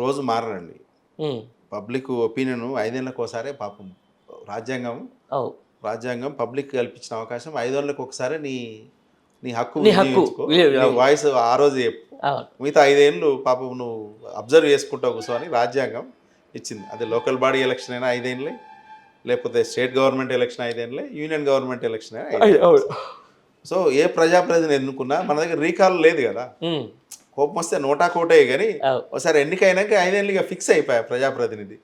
రోజు మారండి. పబ్లిక్ ఒపీనియన్ 5 ఏళ్ళకి ఒకసారి పాపం రాజ్యాంగం పబ్లిక్ కల్పించిన అవకాశం 5 ఏళ్ళకి ఒకసారి నీ హక్కు వాయిస్ ఆ రోజు చెప్పు. మిగతా 5 ఏళ్ళు పాపం నువ్వు అబ్జర్వ్ చేసుకుంటావు కూర్చొని రాజ్యాంగం ఇచ్చింది. అది లోకల్ బాడీ ఎలక్షన్ అయినా 5 ఏళ్ళే, లేకపోతే స్టేట్ గవర్నమెంట్ ఎలక్షన్ 5 ఏళ్ళే, యూనియన్ గవర్నమెంట్ ఎలక్షన్ అయినా. సో ఏ ప్రజాప్రతినిధి ఎన్నుకున్నా మన దగ్గర రీకాల్ లేదు కదా. కోపం వస్తే నోటా కోటే, కానీ ఒకసారి ఎన్నికైనాక 5 ఏళ్ళు ఇక ఫిక్స్ అయిపోయా ప్రజాప్రతినిధి.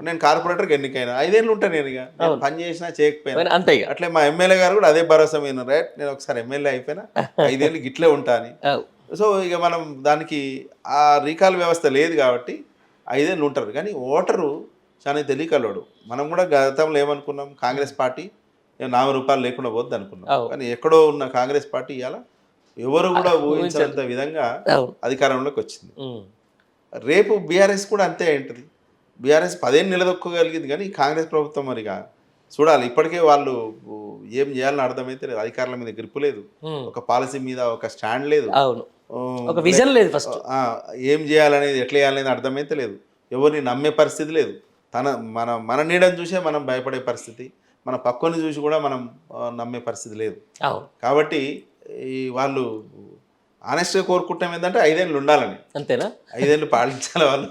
నేను కార్పొరేటర్కి ఎన్నికైనా 5 ఏళ్ళు ఉంటాను. నేను ఇక పని చేసినా చేయకపోయినా అంతే. అట్లే మా ఎమ్మెల్యే గారు కూడా అదే భరోసా మీద, రైట్ నేను ఒకసారి ఎమ్మెల్యే అయిపోయినా 5 ఏళ్ళు గిట్లే ఉంటా అని. సో ఇక మనం దానికి ఆ రీకాల్ వ్యవస్థ లేదు కాబట్టి 5 ఏళ్ళు ఉంటారు. కానీ ఓటరు చాలా తెలియకలోడు. మనం కూడా గతంలో ఏమనుకున్నాం, కాంగ్రెస్ పార్టీ ₹4 లేకుండా పోద్ది అనుకున్నాం. కానీ ఎక్కడో ఉన్న కాంగ్రెస్ పార్టీ ఇవాళ ఎవరు కూడా ఊహించినంత విధంగా అధికారంలోకి వచ్చింది. రేపు బీఆర్ఎస్ కూడా అంతే ఉంటుంది. బీఆర్ఎస్ 10 ఏళ్ళు నిలదొక్కగలిగింది, కానీ కాంగ్రెస్ ప్రభుత్వం మరిగా చూడాలి. ఇప్పటికే వాళ్ళు ఏం చేయాలని అర్థమైతే లేదు. అధికారుల మీద గ్రిప్ లేదు, ఒక పాలసీ మీద ఒక స్టాండ్ లేదు, ఒక విజన్ లేదు. ఫస్ట్ ఏం చేయాలనేది, ఎట్లా చేయాలనేది అర్థమైతే లేదు. ఎవరిని నమ్మే పరిస్థితి లేదు. మన నీడని చూసే మనం భయపడే పరిస్థితి, మన పక్కని చూసి కూడా మనం నమ్మే పరిస్థితి లేదు. కాబట్టి వాళ్ళు ఆనెస్ట్గా కోరుకుంటాం ఏంటంటే 5 ఏళ్ళు ఉండాలని. అంతేనా? 5 ఏళ్ళు పాలించాలి. వాళ్ళు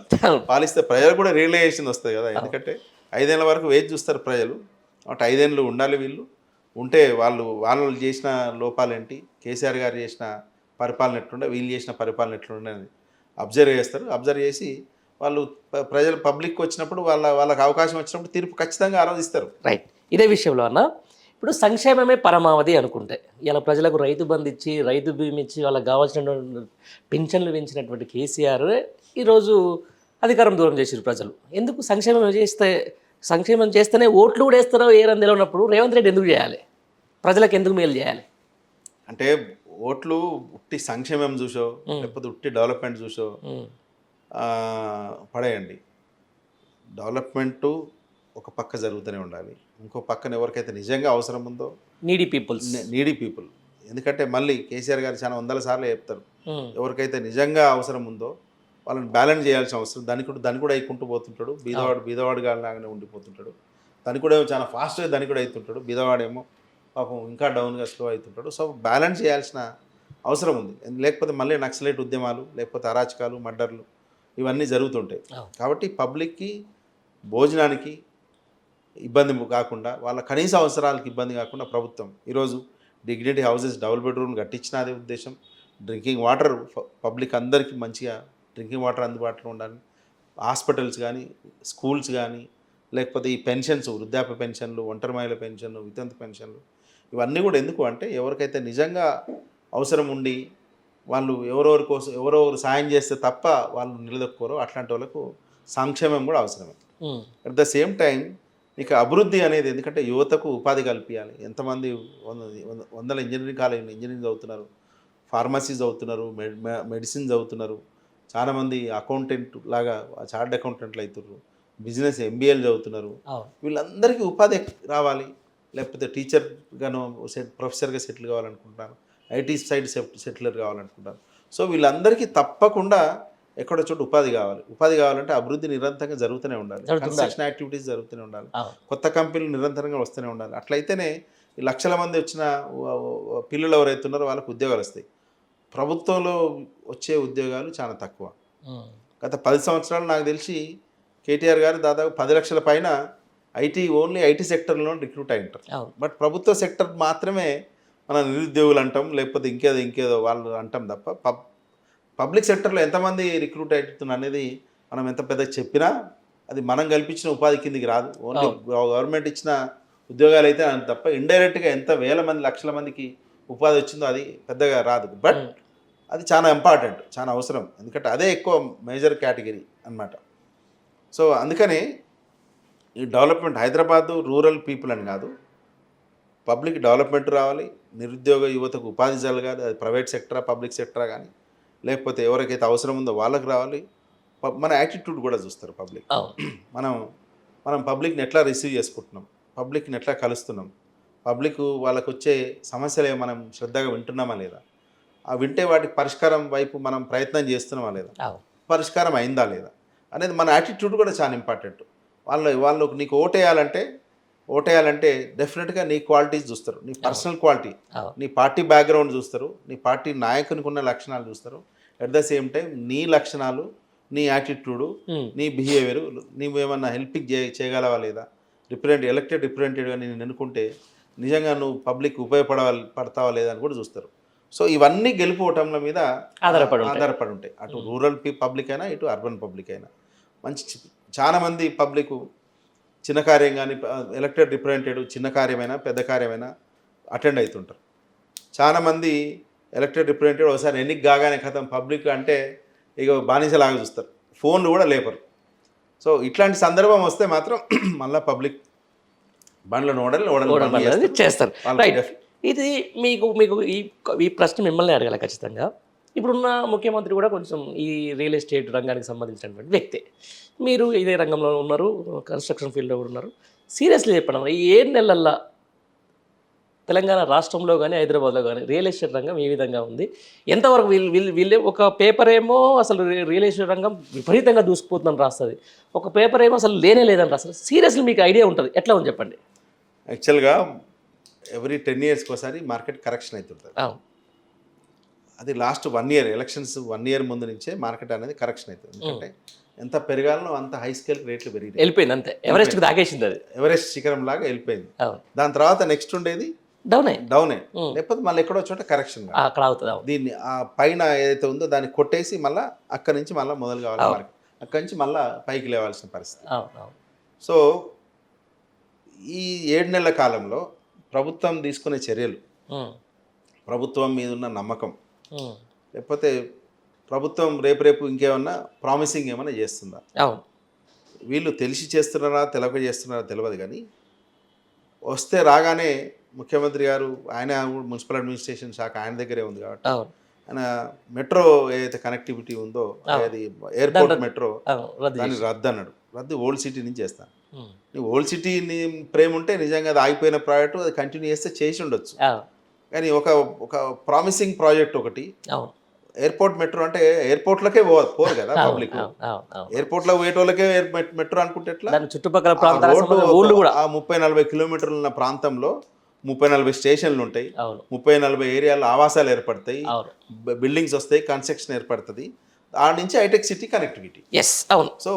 పాలిస్తే ప్రజలు కూడా రియలైజేషన్ వస్తుంది కదా. ఎందుకంటే 5 ఏళ్ళ వరకు వేచి చూస్తారు ప్రజలు. కాబట్టి 5 ఏళ్ళు ఉండాలి వీళ్ళు. ఉంటే వాళ్ళు చేసిన లోపాలేంటి, కేసీఆర్ గారు చేసిన పరిపాలన ఎట్లుండే, వీళ్ళు చేసిన పరిపాలన ఎట్లుండే అని అబ్జర్వ్ చేస్తారు. అబ్జర్వ్ చేసి వాళ్ళు ప్రజలు పబ్లిక్ వచ్చినప్పుడు వాళ్ళకి అవకాశం వచ్చినప్పుడు తీర్పు ఖచ్చితంగా ఆలోచిస్తారు. రైట్. ఇదే విషయంలో అన్న ఇప్పుడు సంక్షేమమే పరమావధి అనుకుంటే ఇలా ప్రజలకు రైతు బంధు ఇచ్చి రైతు బీమా ఇచ్చి వాళ్ళకి కావాల్సిన పింఛన్లు పెంచినటువంటి కేసీఆర్ ఈరోజు అధికారం దూరం చేసారు ప్రజలు. ఎందుకు సంక్షేమం చేస్తేనే ఓట్లు కూడా వేస్తారో ఏరని తెలియనప్పుడు రేవంత్ రెడ్డి ఎందుకు చేయాలి? ప్రజలకు ఎందుకు మేలు చేయాలి? అంటే ఓట్లు ఉట్టి సంక్షేమం చూసో లేకపోతే ఉట్టి డెవలప్మెంట్ చూసో పడేయండి. డెవలప్మెంటు ఒక పక్క జరుగుతూనే ఉండాలి, ఇంకో పక్కన ఎవరికైతే నిజంగా అవసరం ఉందో నీడీ పీపుల్. ఎందుకంటే మళ్ళీ కేసీఆర్ గారు చాలా వందల సార్లు చెప్తారు, ఎవరికైతే నిజంగా అవసరం ఉందో వాళ్ళని బ్యాలెన్స్ చేయాల్సిన అవసరం. దాన్ని కూడా అయికుంటూ పోతుంటాడు. బీదవాడు లాగానే ఉండిపోతుంటాడు. దాన్ని కూడా చాలా ఫాస్ట్గా దాన్ని కూడా అవుతుంటాడు. బీదవాడేమో పాపం ఇంకా డౌన్గా స్లో అవుతుంటాడు. సో బ్యాలెన్స్ చేయాల్సిన అవసరం ఉంది. లేకపోతే మళ్ళీ నక్సలైట్ ఉద్యమాలు, లేకపోతే అరాచకాలు, మర్డర్లు ఇవన్నీ జరుగుతుంటాయి. కాబట్టి పబ్లిక్కి భోజనానికి ఇబ్బంది కాకుండా, వాళ్ళ కనీస అవసరాలకు ఇబ్బంది కాకుండా ప్రభుత్వం ఈరోజు డిగ్నిటీ హౌసెస్ డబుల్ బెడ్రూమ్ కట్టించిన అదే ఉద్దేశం. డ్రింకింగ్ వాటర్ పబ్లిక్ అందరికీ మంచిగా డ్రింకింగ్ వాటర్ అందుబాటులో ఉండాలి. హాస్పిటల్స్ కానీ, స్కూల్స్ కానీ, లేకపోతే ఈ పెన్షన్స్, వృద్ధాప్య పెన్షన్లు, ఒంటరి మహిళల పెన్షన్లు, వితంతు పెన్షన్లు, ఇవన్నీ కూడా ఎందుకు అంటే ఎవరికైతే నిజంగా అవసరం ఉండి వాళ్ళు ఎవరెవరు సాయం చేస్తే తప్ప వాళ్ళు నిలదొక్కుకోరో అట్లాంటి వాళ్ళకు సంక్షేమం కూడా అవసరమే. అట్ ద సేమ్ టైం ఇక అభివృద్ధి అనేది, ఎందుకంటే యువతకు ఉపాధి కల్పించాలి. ఎంతమంది వందల ఇంజనీరింగ్ చదువుతున్నారు, ఫార్మసీ చదువుతున్నారు, మెడిసిన్ చదువుతున్నారు, చాలామంది అకౌంటెంట్ లాగా చార్ట్ అకౌంటెంట్లు అవుతున్నారు, బిజినెస్ ఎంబీఏలు చదువుతున్నారు. వీళ్ళందరికీ ఉపాధి రావాలి, లేకపోతే టీచర్గాను ప్రొఫెసర్గా సెటిల్ కావాలనుకుంటున్నారు, ఐటీ సైడ్ సెటిలర్ కావాలనుకుంటారు. సో వీళ్ళందరికీ తప్పకుండా ఎక్కడో చోటు ఉపాధి కావాలంటే అభివృద్ధి నిరంతరంగా జరుగుతూనే ఉండాలి, కన్స్ట్రక్షన్ యాక్టివిటీస్ జరుగుతూనే ఉండాలి, కొత్త కంపెనీలు నిరంతరంగా వస్తూనే ఉండాలి. అట్లయితేనే ఈ లక్షల మంది వచ్చిన పిల్లలు ఎవరైతే ఉన్నారో వాళ్ళకి ఉద్యోగాలు వస్తాయి. ప్రభుత్వంలో వచ్చే ఉద్యోగాలు చాలా తక్కువ. గత 10 సంవత్సరాలు నాకు తెలిసి కేటీఆర్ గారు దాదాపు 10 లక్షల పైన ఓన్లీ ఐటీ సెక్టర్లో రిక్రూట్ అయి ఉంటారు. బట్ ప్రభుత్వ సెక్టర్ మాత్రమే మన నిరుద్యోగులు అంటాం, లేకపోతే ఇంకేదో వాళ్ళు అంటాం తప్ప పబ్లిక్ సెక్టర్లో ఎంతమంది రిక్రూట్ అవుతున్నారు అనేది మనం ఎంత పెద్దగా చెప్పినా అది మనం కల్పించిన ఉపాధి కిందికి రాదు. ఓన్లీ గవర్నమెంట్ ఇచ్చిన ఉద్యోగాలు అయితే అని తప్ప ఇండైరెక్ట్గా ఎంత వేల మంది, లక్షల మందికి ఉపాధి వచ్చిందో అది పెద్దగా రాదు. బట్ అది చాలా ఇంపార్టెంట్, చాలా అవసరం. ఎందుకంటే అదే ఎక్కువ మేజర్ కేటగిరీ అన్నమాట. సో అందుకని ఈ డెవలప్మెంట్ హైదరాబాదు రూరల్ పీపుల్ అని కాదు, పబ్లిక్ డెవలప్మెంట్ రావాలి, నిరుద్యోగ యువతకు ఉపాధి జరగాలి. అది ప్రైవేట్ సెక్టరా, పబ్లిక్ సెక్టరా కానీ, లేకపోతే ఎవరికైతే అవసరం ఉందో వాళ్ళకి రావాలి. మన యాటిట్యూడ్ కూడా చూస్తారు పబ్లిక్. మనం పబ్లిక్ని ఎట్లా రిసీవ్ చేసుకుంటున్నాం, పబ్లిక్ని ఎట్లా కలుస్తున్నాం, పబ్లిక్ వాళ్ళకు వచ్చే సమస్యలే మనం శ్రద్ధగా వింటున్నామా లేదా, ఆ వింటే వాటికి పరిష్కారం వైపు మనం ప్రయత్నం చేస్తున్నామా లేదా, పరిష్కారం అయిందా లేదా అనేది మన యాటిట్యూడ్ కూడా చాలా ఇంపార్టెంట్. వాళ్ళకు నీకు ఓటేయాలంటే డెఫినెట్గా నీ క్వాలిటీస్ చూస్తారు, నీ పర్సనల్ క్వాలిటీ, నీ పార్టీ బ్యాక్గ్రౌండ్ చూస్తారు, నీ పార్టీ నాయకునికి ఉన్న లక్షణాలు చూస్తారు. అట్ ద సేమ్ టైం నీ లక్షణాలు, నీ యాటిట్యూడు, నీ బిహేవియర్, నువ్వేమన్నా హెల్పింగ్ చేయగలవా లేదా, ఎలక్టెడ్ రిప్రజెంటేటివ్గా నేను ఎన్నుకుంటే నిజంగా నువ్వు పబ్లిక్ పడతావా లేదా అని కూడా చూస్తారు. సో ఇవన్నీ గెలుపుకోవటంల మీద ఆధారపడి ఉంటాయి. అటు రూరల్ పబ్లిక్ అయినా, ఇటు అర్బన్ పబ్లిక్ అయినా. చాలామంది పబ్లిక్ చిన్న కార్యం కానీ, ఎలక్టెడ్ రిప్రజెంటేటివ్ చిన్న కార్యమైనా పెద్ద కార్యమైనా అటెండ్ అవుతుంటారు. చాలామంది ఎలక్టెడ్ రిప్రజెంటేటివ్ ఒకసారి ఎన్నిక కాగానే కథం పబ్లిక్ అంటే ఇక బానిసలాగా చూస్తారు, ఫోన్లు కూడా లేపరు. సో ఇట్లాంటి సందర్భం వస్తే మాత్రం మళ్ళీ పబ్లిక్ బండ్లను ఓడలు చేస్తారు. ఇది మీకు ఈ ప్రశ్న మిమ్మల్ని అడగాలి ఖచ్చితంగా. ఇప్పుడున్న ముఖ్యమంత్రి కూడా కొంచెం ఈ రియల్ ఎస్టేట్ రంగానికి సంబంధించినటువంటి వ్యక్తే. మీరు ఇదే రంగంలో ఉన్నారు, కన్స్ట్రక్షన్ ఫీల్డ్లో కూడా ఉన్నారు. సీరియస్లీ చెప్పండి, ఈ 7 నెలల్లో తెలంగాణ రాష్ట్రంలో కానీ హైదరాబాద్లో కానీ రియల్ ఎస్టేట్ రంగం ఏ విధంగా ఉంది? ఎంతవరకు వీళ్ళే ఒక పేపర్ ఏమో అసలు రియల్ ఎస్టేట్ రంగం విపరీతంగా దూసుకుపోతుందని రాస్తుంది, ఒక పేపర్ ఏమో అసలు లేదని రాస్తుంది. సీరియస్లీ మీకు ఐడియా ఉంటుంది, ఎట్లా ఉంది చెప్పండి. యాక్చువల్గా ఎవ్రీ 10 yearsకి ఒకసారి మార్కెట్ కరెక్షన్ అవుతుంటుంది. అది లాస్ట్ 1 year ఎలక్షన్స్ 1 year ముందు నుంచే మార్కెట్ అనేది కరెక్షన్ అవుతుంది. ఎందుకంటే ఎంత పెరగాలనో అంత హై స్కేల్ రేట్లు పెరిగినాయి, వెళ్ళిపోయింది, అంతే ఎవరెస్ట్కి దాకేసింది, అది ఎవరెస్ట్ శిఖరం లాగా వెళ్ళిపోయింది. దాని తర్వాత నెక్స్ట్ ఉండేది డౌనే డౌనే, లేకపోతే మళ్ళీ ఎక్కడో చోట కరెక్షన్ కావాలి. అక్కడ అవుతుంది. అవును. దీన్ని ఆ పైన ఏదైతే ఉందో దాన్ని కొట్టేసి మళ్ళీ అక్కడి నుంచి మళ్ళీ మొదలు కావాలి మార్కెట్, అక్కడి నుంచి మళ్ళీ పైకి లేవాల్సిన పరిస్థితి. అవును. అవును. సో ఈ 7 నెలల కాలంలో ప్రభుత్వం తీసుకునే చర్యలు, ఉమ్. ప్రభుత్వం మీద ఉన్న నమ్మకం, ఉమ్. లేకపోతే ప్రభుత్వం రేపు ఇంకేమన్నా ప్రామిసింగ్ ఏమైనా చేస్తుందా, అవును. వీళ్ళు తెలిసి చేస్తున్నారా తెలియక చేస్తున్నారా తెలియదు, కానీ వస్తే రాగానే ముఖ్యమంత్రి గారు ఆయన మున్సిపల్ అడ్మినిస్ట్రేషన్ శాఖ ఆయన దగ్గరే ఉంది కాబట్టి అవును. ఆయన మెట్రో ఏదైతే కనెక్టివిటీ ఉందో అవును. అది ఎయిర్పోర్ట్ మెట్రో అవును. రద్దు దాన్ని చేసి. రద్దు అన్నాడు. రద్దు ఓల్డ్ సిటీ నుంచి చేస్తాను. ఉమ్. నీ ఓల్డ్ సిటీ ప్రేమ ఉంటే నిజంగా అది ఆగిపోయిన ప్రాజెక్టు అది కంటిన్యూ చేస్తే చేసి ఉండొచ్చు, అవును. కానీ ఒక ప్రామిసింగ్ ప్రాజెక్ట్ ఒకటి అవును. ఎయిర్పోర్ట్ మెట్రో అంటే ఎయిర్పోర్ట్లకే పోరు కదా పబ్లిక్, అవును. అవును. అవును. ఎయిర్పోర్ట్లో పోయేటోళ్ళకే మెట్రో అనుకుంటే ఎట్లా? దాని చుట్టుపక్కల ఆ ప్రాంతాలకు రోడ్డు సంబంధించిన ఊళ్ళు కూడా. ఆ 30-40 కిలోమీటర్లు ఉన్న ప్రాంతంలో 30-40 స్టేషన్లు ఉంటాయి, అవును. 30-40 ఏరియాల్లో ఆవాసాలు ఏర్పడతాయి, అవును. బిల్డింగ్స్ వస్తాయి, కన్స్ట్రక్షన్ ఏర్పడుతుంది, ఆ నుంచి హైటెక్ సిటీ కనెక్టివిటీ. ఎస్. అవును. సో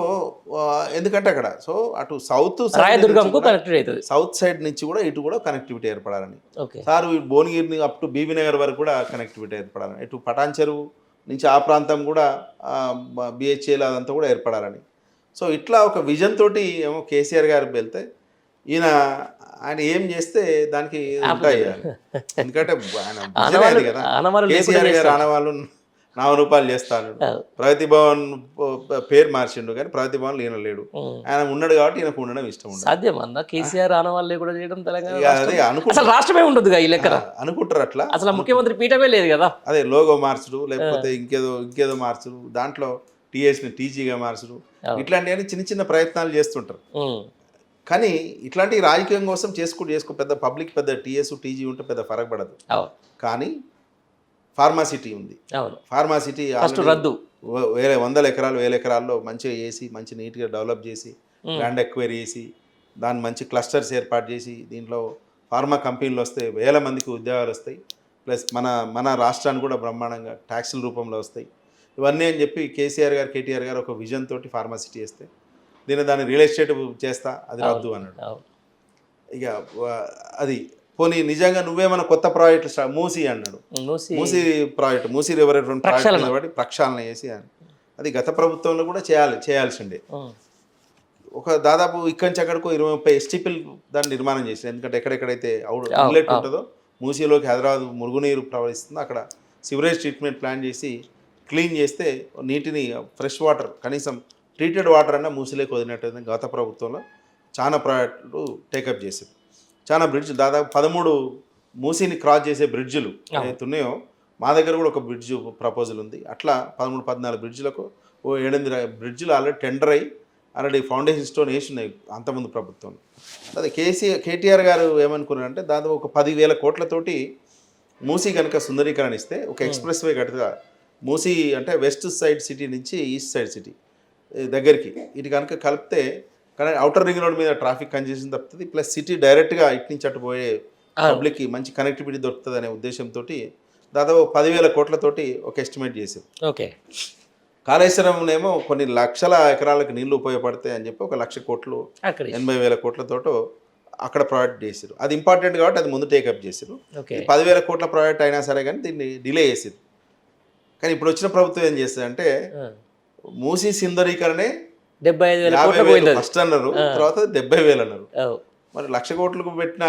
ఎందుకంటే అక్కడ సో అటు సౌత్ రాయదుర్గంకు కనెక్టెడ్ అవుతుంది. సౌత్ సైడ్ నుంచి కూడా ఇటు కూడా కనెక్టివిటీ ఏర్పడాలని, ఓకే. సార్ భువనగిరిని అప్ టు బీబీ నగర్ వరకు కూడా కనెక్టివిటీ ఏర్పడాలని, ఇటు పటాన్ చెరువు నుంచి ఆ ప్రాంతం కూడా బిహెచ్ఏల్ అదంతా కూడా ఏర్పడాలని. సో ఇట్లా ఒక విజన్ తోటి ఏమో కేసీఆర్ గారు వెళ్తే ఆయన ఏం చేస్తే దానికి ఉంటాయి. ఎందుకంటే ఆయన విజనే అది కదా. కేసీఆర్ గారు ఆనవాళ్ళు నామరూపాలు చేస్తాను, ప్రగతి భవన్ పేరు మార్చిండు కానీ ప్రగతి భవన్ ఈయన లేడు, ఆయన ఉన్నాడు కాబట్టి ఈయనకు ఉండడం ఇష్టం ఉండదు. సాధ్యం అన్న కేసీఆర్ ఆనవాళ్ళే కూడా చేయడం తెలంగాణ అదే అసలు రాష్ట్రమే ఉండదు ఈ లెక్కన అనుకుంటారు అట్లా. అసలు ముఖ్యమంత్రి పీఠమే లేదు కదా. అదే లోగో మార్చుడు, లేకపోతే ఇంకేదో మార్చుడు, దాంట్లో టీఎస్ని టీజీగా మార్చుడు, ఇట్లాంటివన్నీ చిన్న చిన్న ప్రయత్నాలు చేస్తుంటారు. కానీ ఇట్లాంటి రాజకీయం కోసం చేసుకో పెద్ద పబ్లిక్ పెద్ద టీఎస్ టీజీ ఉంటే పెద్ద ఫరక్ పడదు. కానీ ఫార్మాసిటీ ఉంది, ఫార్మాసిటీ రద్దు వేరే 100 ఎకరాలు 1000 ఎకరాల్లో మంచిగా చేసి మంచి నీట్గా డెవలప్ చేసి ల్యాండ్ ఎక్వైరీ చేసి దాన్ని మంచి క్లస్టర్స్ ఏర్పాటు చేసి దీంట్లో ఫార్మా కంపెనీలు వస్తాయి, 1000 మందికి ఉద్యోగాలు వస్తాయి, ప్లస్ మన రాష్ట్రానికి కూడా బ్రహ్మాండంగా ట్యాక్సుల రూపంలో వస్తాయి. ఇవన్నీ అని చెప్పి కేసీఆర్ గారు కేటీఆర్ గారు ఒక విజన్ తోటి ఫార్మాసిటీ చేస్తే దాన్ని రియల్ ఎస్టేట్ చేస్తా అది రద్దు అన్నాడు. ఇక అది పోనీ నిజంగా నువ్వేమైనా కొత్త ప్రాజెక్టులు మూసి అన్నాడు, మూసి ప్రాజెక్టు మూసి రివర్ ప్రాజెక్టు బట్టి ప్రక్షాళన చేసి అది గత ప్రభుత్వంలో కూడా చేయాల్సిందే. ఒక దాదాపు ఇక్కడి నుంచి అక్కడికి 20-30 ఎస్టీపీలు దాన్ని నిర్మాణం చేసింది. ఎందుకంటే ఎక్కడెక్కడైతే అవుట్లెట్ ఉంటుందో మూసీలోకి హైదరాబాద్ మురుగునీరు ప్రవహిస్తుందో అక్కడ సివరేజ్ ట్రీట్మెంట్ ప్లాన్ చేసి క్లీన్ చేస్తే నీటిని ఫ్రెష్ వాటర్ కనీసం ట్రీటెడ్ వాటర్ అన్న మూసీలోకి వదిలినట్టు గత ప్రభుత్వంలో చాలా ప్రాజెక్టులు టేకప్ చేశారు. చాలా బ్రిడ్జ్ దాదాపు 13 మూసీని క్రాస్ చేసే బ్రిడ్జ్లు ఏదైతే ఉన్నాయో మా దగ్గర కూడా ఒక బ్రిడ్జ్ ప్రపోజల్ ఉంది. అట్లా 13-14 బ్రిడ్జ్లకు 7-8 బ్రిడ్జ్లు ఆల్రెడీ టెండర్ అయ్యి ఆల్రెడీ ఫౌండేషన్ స్టోన్ వేసి ఉన్నాయి అంతకుముందు ప్రభుత్వం. అదే కేటీఆర్ గారు ఏమనుకున్నారంటే దాదాపు ఒక 10,000 కోట్లతోటి మూసీ కనుక సుందరీకరణ ఇస్తే ఒక ఎక్స్ప్రెస్ వే కట్టుగా మూసీ అంటే వెస్ట్ సైడ్ సిటీ నుంచి ఈస్ట్ సైడ్ సిటీ దగ్గరికి ఇటు కనుక కలిపితే కానీ అవుటర్ రింగ్ రోడ్ మీద ట్రాఫిక్ కంజెషన్ తప్పుతుంది, ప్లస్ సిటీ డైరెక్ట్గా ఇటు నుంచి అటు పోయే పబ్లిక్కి మంచి కనెక్టివిటీ దొరుకుతుంది అనే ఉద్దేశంతో దాదాపు 10,000 కోట్లతోటి ఒక ఎస్టిమేట్ చేశారు. ఓకే. కాళేశ్వరంనేమో కొన్ని లక్షల ఎకరాలకు నీళ్లు ఉపయోగపడతాయి అని చెప్పి 1,00,000 కోట్లు 80,000 కోట్లతోటో అక్కడ ప్రాజెక్ట్ చేశారు. అది ఇంపార్టెంట్ కాబట్టి అది ముందు టేకప్ చేశారు. 10,000 కోట్ల ప్రాజెక్ట్ అయినా సరే కానీ దీన్ని డిలే చేశారు. కానీ ఇప్పుడు వచ్చిన ప్రభుత్వం ఏం చేస్తుందంటే మూసీ సుందరీకరణే 75,000 ఫస్ట్ అన్నారు, తర్వాత 70,000 అన్నారు. మరి 1,00,000 కోట్లకు పెట్టిన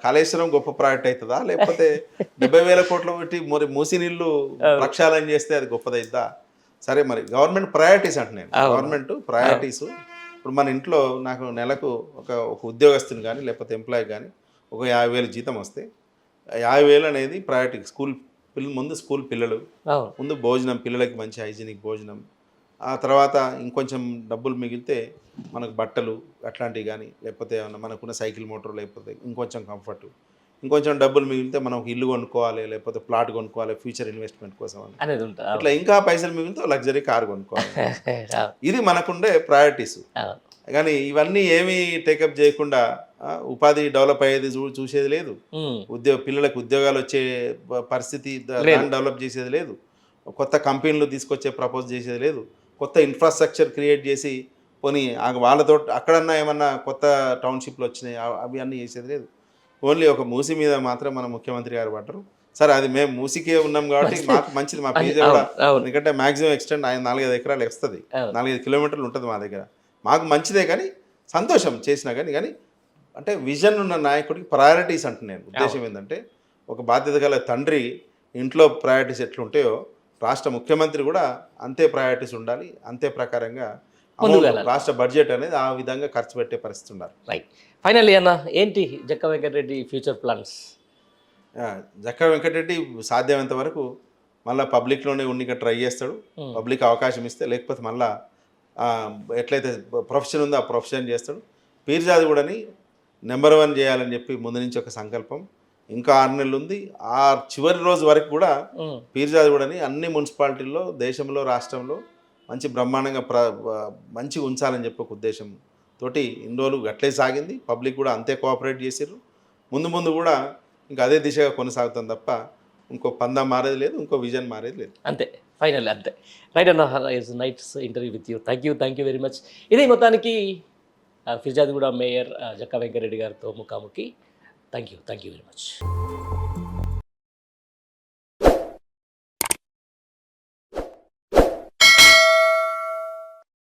కాళేశ్వరం గొప్ప ప్రాజెక్ట్ అవుతుందా, లేకపోతే 70,000 కోట్లు పెట్టి మరి మూసీ నీళ్లు ప్రక్షాళన చేస్తే అది గొప్పదైద్దా? సరే మరి గవర్నమెంట్ ప్రయారిటీస్ అంటున్నాను, గవర్నమెంట్ ప్రయారిటీస్. ఇప్పుడు మన ఇంట్లో నాకు నెలకు ఒక ఉద్యోగస్తుని కానీ లేకపోతే ఎంప్లాయీ కానీ ఒక 50,000 జీతం వస్తే 50,000 అనేది ప్రయారిటీ. ముందు స్కూల్ పిల్లలు, ముందు భోజనం, పిల్లలకి మంచి హైజీనిక్ భోజనం, ఆ తర్వాత ఇంకొంచెం డబ్బులు మిగిలితే మనకు బట్టలు అట్లాంటివి కానీ లేకపోతే మనకున్న సైకిల్ మోటార్ లేకపోతే ఇంకొంచెం కంఫర్ట్, ఇంకొంచెం డబ్బులు మిగిలితే మనం ఒక ఇల్లు కొనుక్కోవాలి లేకపోతే ప్లాట్ కొనుక్కోవాలి ఫ్యూచర్ ఇన్వెస్ట్మెంట్ కోసం అని అట్లా ఇంకా పైసలు మిగిలితే లగ్జరీ కార్ కొనుక్కోవాలి. ఇది మనకుండే ప్రయారిటీస్. కానీ ఇవన్నీ ఏమీ టేకప్ చేయకుండా ఉపాధి డెవలప్ అయ్యేది చూసేది లేదు, పిల్లలకు ఉద్యోగాలు వచ్చే పరిస్థితి డెవలప్ చేసేది లేదు, కొత్త కంపెనీలు తీసుకొచ్చే ప్రపోజ్ చేసేది లేదు, కొత్త ఇన్ఫ్రాస్ట్రక్చర్ క్రియేట్ చేసి పోనీ వాళ్ళతో అక్కడన్నా ఏమన్నా కొత్త టౌన్షిప్లు వచ్చినాయి అవి అన్నీ చేసేది లేదు. ఓన్లీ ఒక మూసి మీద మాత్రం మన ముఖ్యమంత్రి గారు పడ్డరు. సరే అది మేము మూసికే ఉన్నాం కాబట్టి మాకు మంచిది, మా పేజీ కూడా. అవును. ఎందుకంటే మాక్సిమం ఎక్స్టెండ్ ఆయన 4-5 ఎకరాలు వస్తుంది, అవును. 4-5 కిలోమీటర్లు ఉంటుంది మా దగ్గర. మాకు మంచిదే కానీ సంతోషం చేసినా కానీ అంటే విజన్ ఉన్న నాయకుడికి ప్రయారిటీస్ అంటున్నాను నేను. ఉద్దేశం ఏంటంటే ఒక బాధ్యత గల తండ్రి ఇంట్లో ప్రయారిటీస్ ఎట్లుంటాయో రాష్ట్ర ముఖ్యమంత్రి కూడా అంతే ప్రయారిటీస్ ఉండాలి, అంతే ప్రకారంగా ముందుకెళ్ళాలి. రాష్ట్ర బడ్జెట్ అనేది ఆ విధంగా ఖర్చు పెట్టే పరిస్థితి ఉండాలి. రైట్. ఫైనల్లీ అన్న, ఏంటి జక్క వెంకటరెడ్డి ఫ్యూచర్ ప్లాన్స్? జక్క వెంకటరెడ్డి సాధ్యమైనంత వరకు మళ్ళీ పబ్లిక్లోనే ఉన్నిక ట్రై చేస్తాడు. పబ్లిక్ అవకాశం ఇస్తే, లేకపోతే మళ్ళీ ఎట్లయితే ప్రొఫెషన్ ఉందో ఆ ప్రొఫెషన్ చేస్తాడు. పీర్జాది కూడాని నెంబర్ 1 చేయాలని చెప్పి ముందు నుంచి ఒక సంకల్పం. ఇంకా 6 నెలలు ఉంది. ఆ చివరి రోజు వరకు కూడా పీర్జాది కూడాని అన్ని మున్సిపాలిటీల్లో, దేశంలో, రాష్ట్రంలో మంచి బ్రహ్మాండంగా మంచిగా ఉంచాలని చెప్పి ఒక ఉద్దేశం తోటి ఇన్ని రోజులు అట్లే సాగింది. పబ్లిక్ కూడా అంతే కోఆపరేట్ చేసారు. ముందు కూడా ఇంకా అదే దిశగా కొనసాగుతుంది తప్ప ఇంకో పందా మారేది లేదు, ఇంకో విజన్ మారేది లేదు. అంతే, ఫైనల్ అంతే. రైట్ అన్న, is nights interview with you. Thank you very much. ఇది మొత్తానికి ఫిర్జాదిగూడ మేయర్ జక్కా వెంకటరెడ్డి గారితో ముఖాముఖి. Thank you very much.